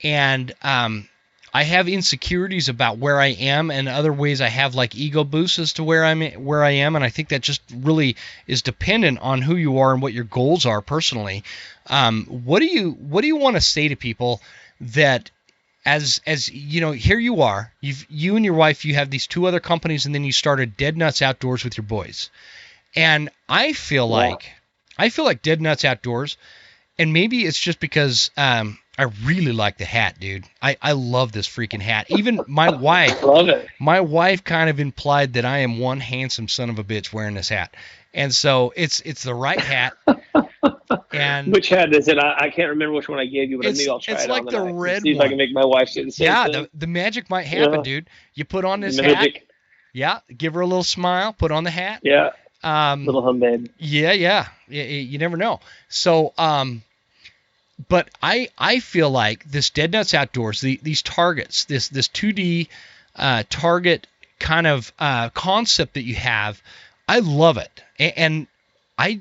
And, I have insecurities about where I am, and other ways I have like ego boosts as to where I am, and I think that just really is dependent on who you are and what your goals are personally. What do you want to say to people that, as here you are, you and your wife, you have these two other companies, and then you started Deadnuts Outdoors with your boys, and I feel like Deadnuts Outdoors, and maybe it's just because I really like the hat, dude. I love this freaking hat. Even my wife, love it. My wife kind of implied that I am one handsome son of a bitch wearing this hat, and so it's the right hat. And which hat is it? I can't remember which one I gave you, but maybe I'll try it. It's like the red one. See if I can make my wife do the same thing. Yeah, the magic might happen, dude. You put on this hat. Yeah, give her a little smile. Put on the hat. Yeah. Little hum babe. Yeah. You never know. So, but I feel like this Deadnuts Outdoors, these targets, this 2D target kind of concept that you have, I love it, and I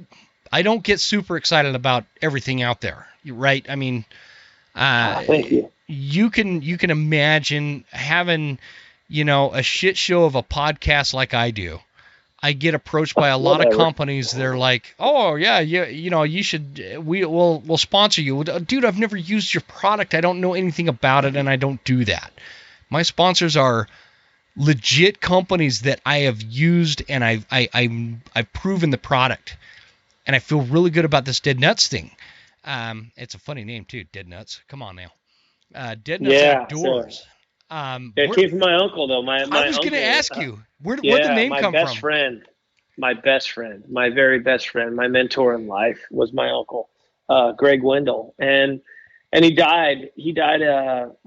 don't get super excited about everything out there, right? I mean, thank you. You can imagine having, a shit show of a podcast like I do. I get approached by a lot of companies. They're like, "Oh yeah, you should. We'll sponsor you." Dude, I've never used your product. I don't know anything about it, and I don't do that. My sponsors are legit companies that I have used, and I've proven the product, and I feel really good about this Deadnuts thing. It's a funny name too, Deadnuts. Come on now, Deadnuts Outdoors. It came from my uncle, though. I was going to ask you, where'd the name come from? My best friend, my very best friend, my mentor in life was my uncle, Greg Wendell, and he died. He died.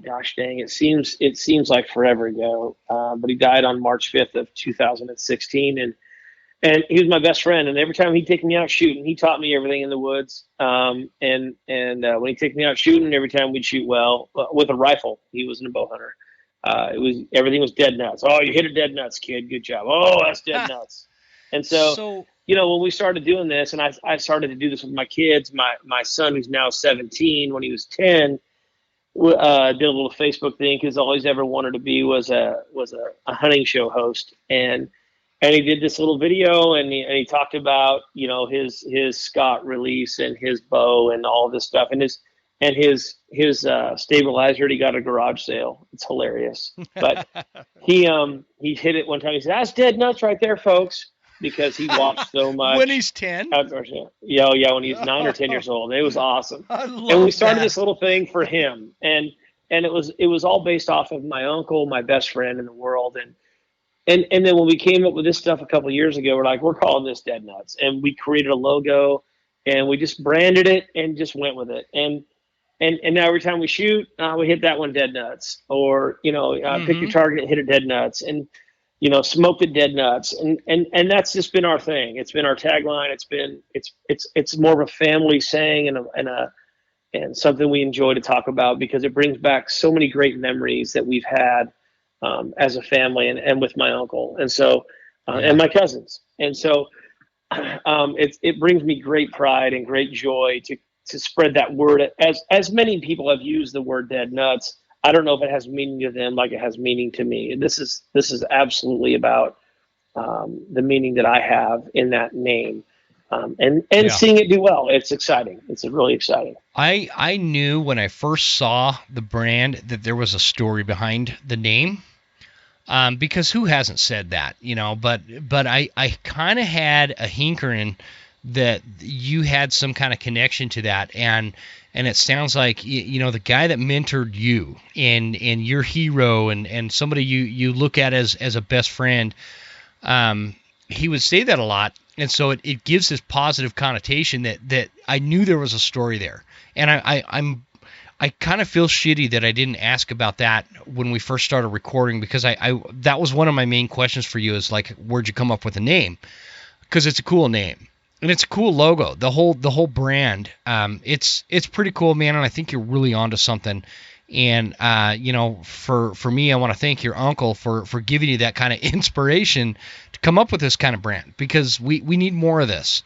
Gosh dang, it seems like forever ago. But he died on March 5th of 2016, and he was my best friend. And every time he'd take me out shooting, he taught me everything in the woods. And when he'd take me out shooting, every time we'd shoot well with a rifle. He wasn't a bow hunter. Everything was dead nuts. Oh, you hit a dead nuts, kid. Good job. Oh, that's dead nuts. And so when we started doing this, and I started to do this with my kids, my son, who's now 17, when he was 10, did a little Facebook thing because all he's ever wanted to be was a hunting show host. And he did this little video, and he talked about, his Scott release and his bow and all this stuff, and his stabilizer he got at a garage sale. It's hilarious. But he hit it one time. He said, "That's dead nuts right there, folks," because he watched so much. When he's 10? Yeah, when he's 9 or 10 years old. It was awesome. And we started this little thing for him. And it was all based off of my uncle, my best friend in the world. And then when we came up with this stuff a couple of years ago, we're calling this Dead Nuts. And we created a logo, and we just branded it and just went with it. And now every time we shoot, we hit that one dead nuts, or pick your target and hit it dead nuts, and smoke the dead nuts, and that's just been our thing. It's been our tagline. It's more of a family saying and something we enjoy to talk about, because it brings back so many great memories that we've had as a family, and with my uncle, and so and my cousins, and so it brings me great pride and great joy to spread that word. As many people have used the word dead nuts, I don't know if it has meaning to them like it has meaning to me. This is absolutely about the meaning that I have in that name, and seeing it do well. It's exciting. It's really exciting. I knew when I first saw the brand that there was a story behind the name, because who hasn't said that, But I kind of had a hankering that you had some kind of connection to that, and it sounds like the guy that mentored you and your hero and somebody you look at as a best friend, he would say that a lot, and so it gives this positive connotation that I knew there was a story there, and I kind of feel shitty that I didn't ask about that when we first started recording, because I that was one of my main questions for you, is like, where'd you come up with the name? Because it's a cool name. And it's a cool logo. The whole brand, it's pretty cool, man. And I think you're really onto something. And for me, I want to thank your uncle for giving you that kind of inspiration to come up with this kind of brand, because we need more of this.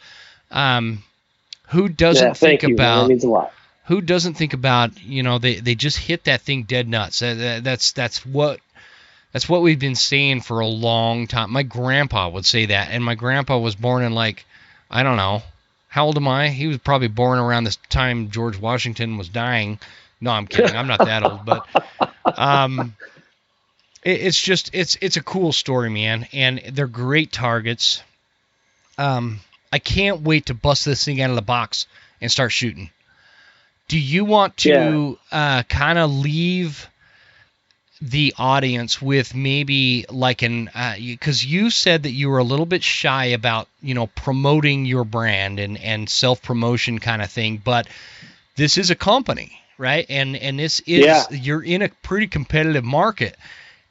Who doesn't think about? That means a lot. Who doesn't think about? They just hit that thing dead nuts. That's what we've been saying for a long time. My grandpa would say that, and my grandpa was born in, like, I don't know. How old am I? He was probably born around this time George Washington was dying. No, I'm kidding. I'm not that old, but it's a cool story, man, and they're great targets. I can't wait to bust this thing out of the box and start shooting. Do you want to kind of leave the audience with maybe like because you said that you were a little bit shy about promoting your brand and self-promotion kind of thing, but this is a company, right? And this is you're in a pretty competitive market,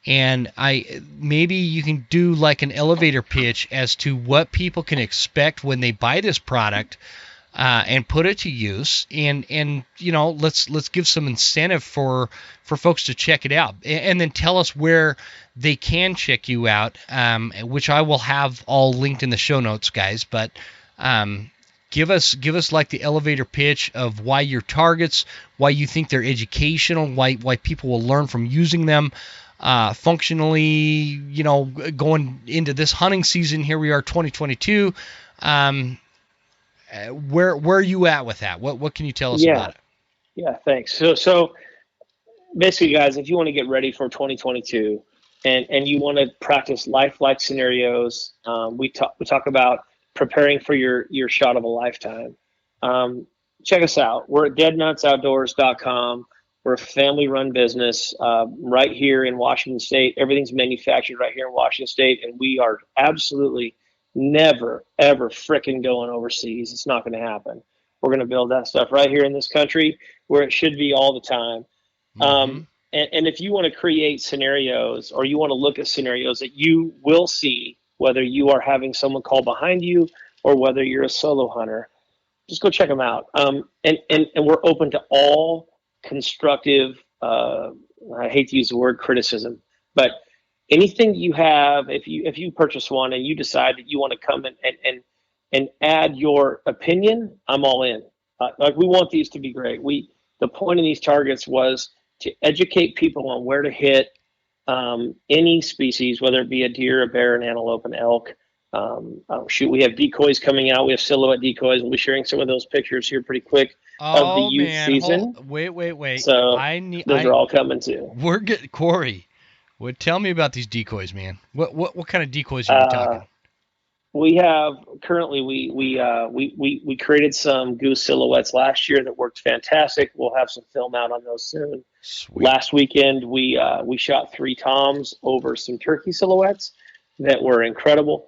and maybe you can do like an elevator pitch as to what people can expect when they buy this product, and put it to use, and let's give some incentive for folks to check it out, and then tell us where they can check you out, which I will have all linked in the show notes, guys. But give us like the elevator pitch of why your targets, why you think they're educational, why people will learn from using them functionally. Going into this hunting season, here we are, 2022. Where are you at with that? What can you tell us about it? Yeah, thanks. So basically, guys, if you want to get ready for 2022 and you want to practice lifelike scenarios, we talk about preparing for your shot of a lifetime. Check us out. We're at deadnutsoutdoors.com. We're a family-run business right here in Washington State. Everything's manufactured right here in Washington State, and we are absolutely never, ever fricking going overseas. It's not going to happen. We're going to build that stuff right here in this country where it should be all the time. And if you want to create scenarios, or you want to look at scenarios that you will see, whether you are having someone call behind you or whether you're a solo hunter, just go check them out. And we're open to all constructive, I hate to use the word criticism, but anything you have, if you purchase one and you decide that you want to come and add your opinion, I'm all in. Like, we want these to be great. The point of these targets was to educate people on where to hit any species, whether it be a deer, a bear, an antelope, an elk. We have decoys coming out. We have silhouette decoys. We'll be sharing some of those pictures here pretty quick of the youth season. Wait. So those are all coming too. We're getting Corey. Tell me about these decoys, man. What kind of decoys are you talking? We have currently we created some goose silhouettes last year that worked fantastic. We'll have some film out on those soon. Sweet. Last weekend we shot 3 toms over some turkey silhouettes that were incredible.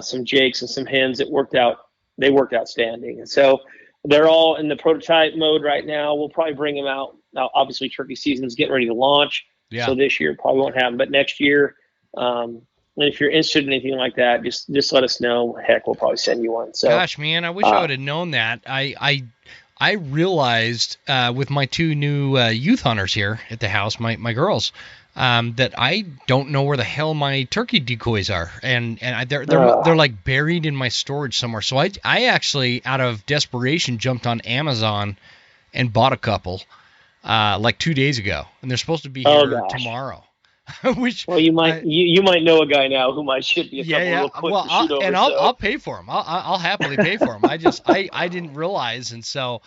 Some jakes and some hens. It worked out they worked outstanding. And so they're all in the prototype mode right now. We'll probably bring them out. Now, obviously, turkey season is getting ready to launch. Yeah. So this year probably won't happen, but next year, and if you're interested in anything like that, just let us know. Heck, we'll probably send you one. So, gosh, man, I wish I would have known that. I realized with my two new youth hunters here at the house, my girls, that I don't know where the hell my turkey decoys are, and they're like buried in my storage somewhere. So I actually, out of desperation, jumped on Amazon and bought a couple like 2 days ago, and they're supposed to be here tomorrow. Which, well, you might know a guy now who might ship you a couple real quick to shoot over. I'll pay for them. I'll happily pay for them. I didn't realize, and so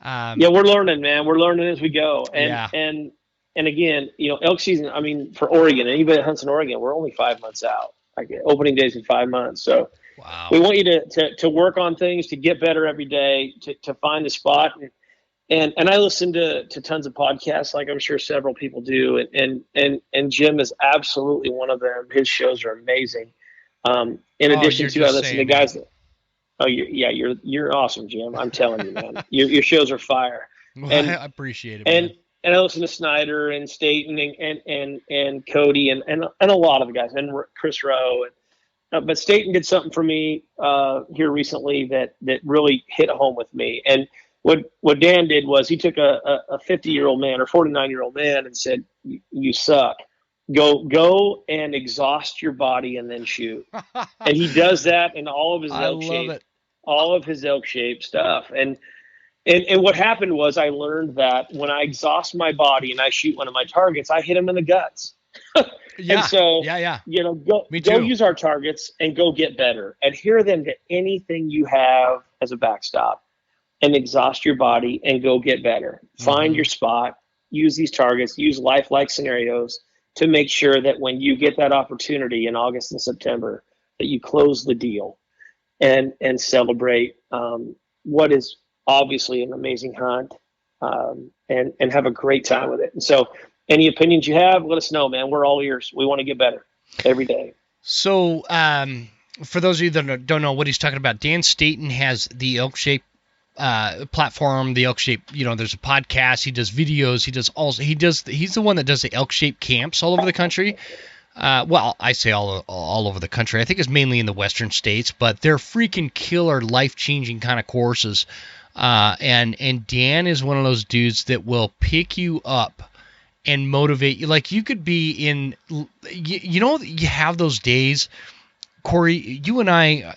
yeah, we're learning, man. We're learning as we go, and again, elk season. I mean, for Oregon, anybody that hunts in Oregon, we're only 5 months out. Like opening days in 5 months, so wow. We want you to work on things, to get better every day, to find the spot. And I listen to tons of podcasts, like I'm sure several people do, and Jim is absolutely one of them. His shows are amazing. In addition to, I listen to guys that. Oh, you're awesome, Jim. I'm telling you, man. Your shows are fire. Well, I appreciate it, man. And I listen to Snyder and Staten and Cody and a lot of the guys, and Chris Rowe. But Staten did something for me here recently that really hit home with me. And what Dan did was he took a 50-year-old man or 49-year-old man and said, "You suck. Go and exhaust your body and then shoot." And he does that in all of his elk shape stuff. And what happened was I learned that when I exhaust my body and I shoot one of my targets, I hit him in the guts. Yeah. And so, go use our targets and go get better. Adhere them to anything you have as a backstop. And exhaust your body and go get better. Find your spot, use these targets, use lifelike scenarios to make sure that when you get that opportunity in August and September, that you close the deal and celebrate what is obviously an amazing hunt and have a great time with it. And so any opinions you have, let us know, man. We're all ears. We want to get better every day. So for those of you that don't know what he's talking about, Dan Staten has the Elk Shape platform, the Elk Shape, there's a podcast, he does videos, he's the one that does the Elk Shape camps all over the country. Well, I say all over the country. I think it's mainly in the western states, but they're freaking killer, life-changing kind of courses. And Dan is one of those dudes that will pick you up and motivate you. Like you could be in, you have those days, Corey, you and I,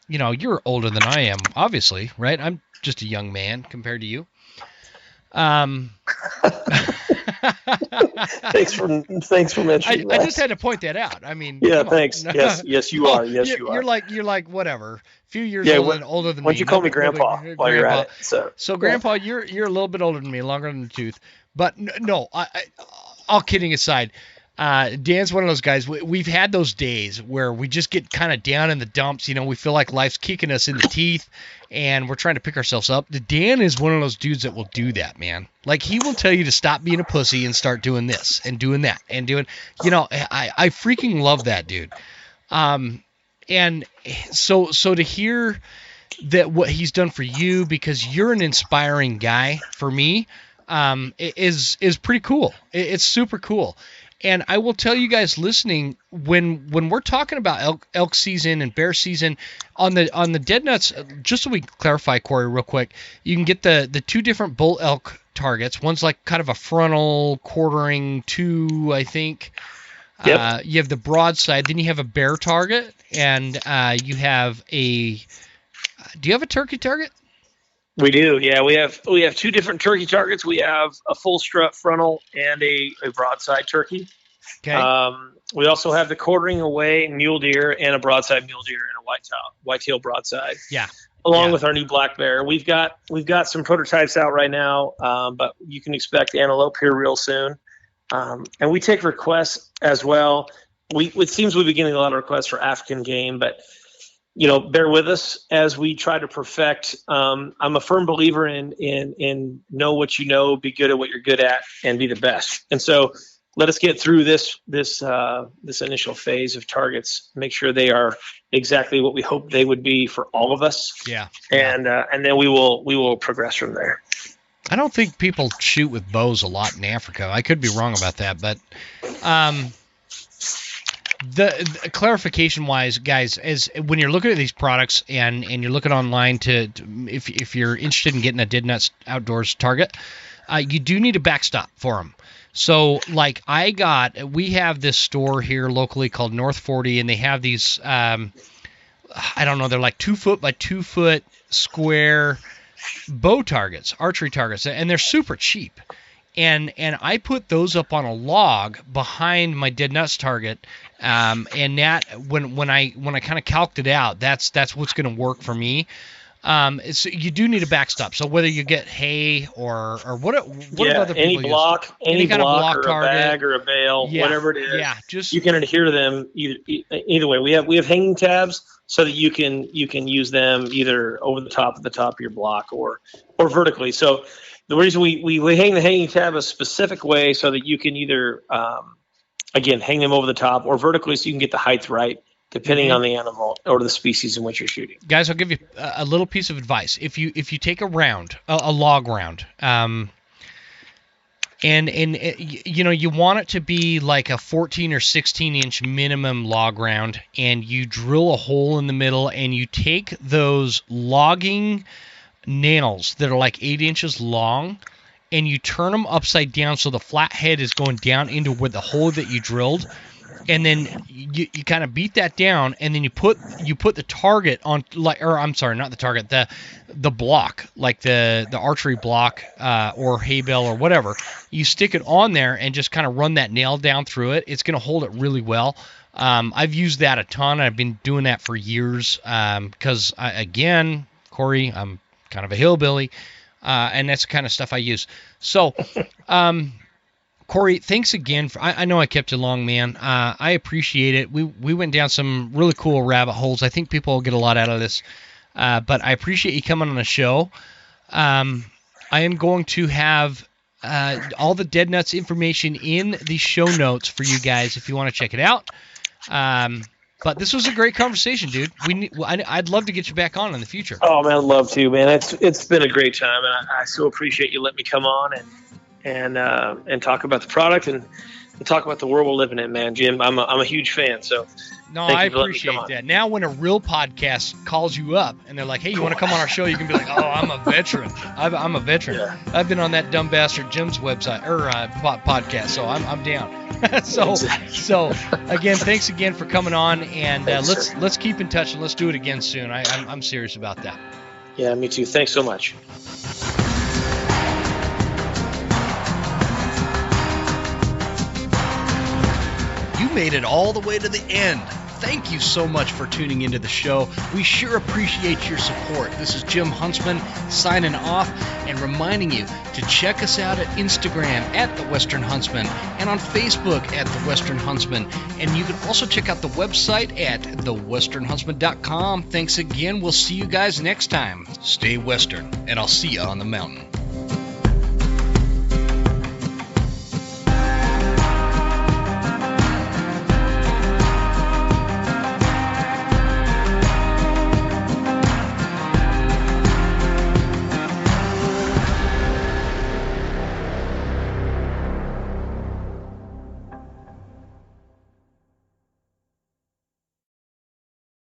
you're older than I am, obviously, right? I'm just a young man compared to you. Thanks for mentioning that. I just had to point that out. I mean, yeah, thanks. Yes, you are. Yes, you are. You're like whatever, a few years older than me. Why don't you call me Grandpa while you're at it? So Grandpa, you're a little bit older than me, longer than the tooth. But no, all kidding aside, Dan's one of those guys. We've had those days where we just get kind of down in the dumps. We feel like life's kicking us in the teeth, and we're trying to pick ourselves up. Dan is one of those dudes that will do that, man. Like he will tell you to stop being a pussy and start doing this and doing that and doing. I freaking love that dude. And so to hear that what he's done for you, because you're an inspiring guy for me, is pretty cool. It's super cool. And I will tell you guys listening, when we're talking about elk season and bear season on the Deadnuts, just so we clarify, Corey, real quick, you can get the two different bull elk targets. One's like kind of a frontal quartering 2, I think. Yep. You have the broadside, then you have a bear target, and you have do you have a turkey target? We do, yeah. We have two different turkey targets. We have a full strut frontal and a broadside turkey. Okay. We also have the quartering away mule deer and a broadside mule deer and a whitetail broadside. Yeah. Along with our new black bear. We've got some prototypes out right now, but you can expect antelope here real soon. And we take requests as well. It seems we've been getting a lot of requests for African game, but bear with us as we try to perfect. I'm a firm believer in know what you know, be good at what you're good at, and be the best. And so let us get through this initial phase of targets, make sure they are exactly what we hope they would be for all of us. Yeah. And then we will progress from there. I don't think people shoot with bows a lot in Africa. I could be wrong about that, but the clarification wise, guys, is when you're looking at these products and you're looking online to if you're interested in getting a Deadnuts Outdoors target, you do need a backstop for them. So, like, we have this store here locally called North 40, and they have these, I don't know, they're like 2 foot by 2 foot square bow targets, archery targets, and they're super cheap. And I put those up on a log behind my Deadnuts target, and that when I kind of calced it out, that's what's going to work for me. You do need a backstop. So whether you get hay or what other people any block, use? any kind block of block or target, a bag or a bale, whatever it is. Yeah, you can adhere to them either way. We have hanging tabs so that you can use them either over the top of your block or vertically. So the reason we hang the hanging tab a specific way so that you can either again hang them over the top or vertically so you can get the height right, depending on the animal or the species in which you're shooting. Guys, I'll give you a little piece of advice. If you take a log round, and you want it to be like a 14 or 16 inch minimum log round, and you drill a hole in the middle, and you take those logging nails that are like 8 inches long, and you turn them upside down so the flat head is going down into where the hole that you drilled. And then you kind of beat that down, and then you put the target on, not the target, the block, like the archery block or hay bale or whatever. You stick it on there and just kind of run that nail down through it. It's going to hold it really well. I've used that a ton. I've been doing that for years because, again, Corey, I'm kind of a hillbilly, and that's the kind of stuff I use. So, Corey, thanks again. I know I kept you long, man. I appreciate it. We went down some really cool rabbit holes. I think people will get a lot out of this. But I appreciate you coming on the show. I am going to have all the Deadnuts information in the show notes for you guys if you want to check it out. But this was a great conversation, dude. I'd love to get you back on in the future. Oh, man, I'd love to, man. It's been a great time, and I so appreciate you letting me come on and talk about the product and talk about the world we're living in, man. Jim, I'm a huge fan. So no, I appreciate that. Now, when a real podcast calls you up and they're like, "Hey, you want to come on our show?" You can be like, "Oh, I'm a veteran. I'm a veteran. Yeah. I've been on that dumb bastard Jim's website or podcast, so I'm down." so again, thanks again for coming on, and let's keep in touch and let's do it again soon. I'm serious about that. Yeah, me too. Thanks so much. You made it all the way to the end. Thank you so much for tuning into the show. We sure appreciate your support. This is Jim Huntsman signing off and reminding you to check us out at Instagram at The Western Huntsman and on Facebook at The Western Huntsman. And you can also check out the website at thewesternhuntsman.com. Thanks again. We'll see you guys next time. Stay Western, and I'll see you on the mountain.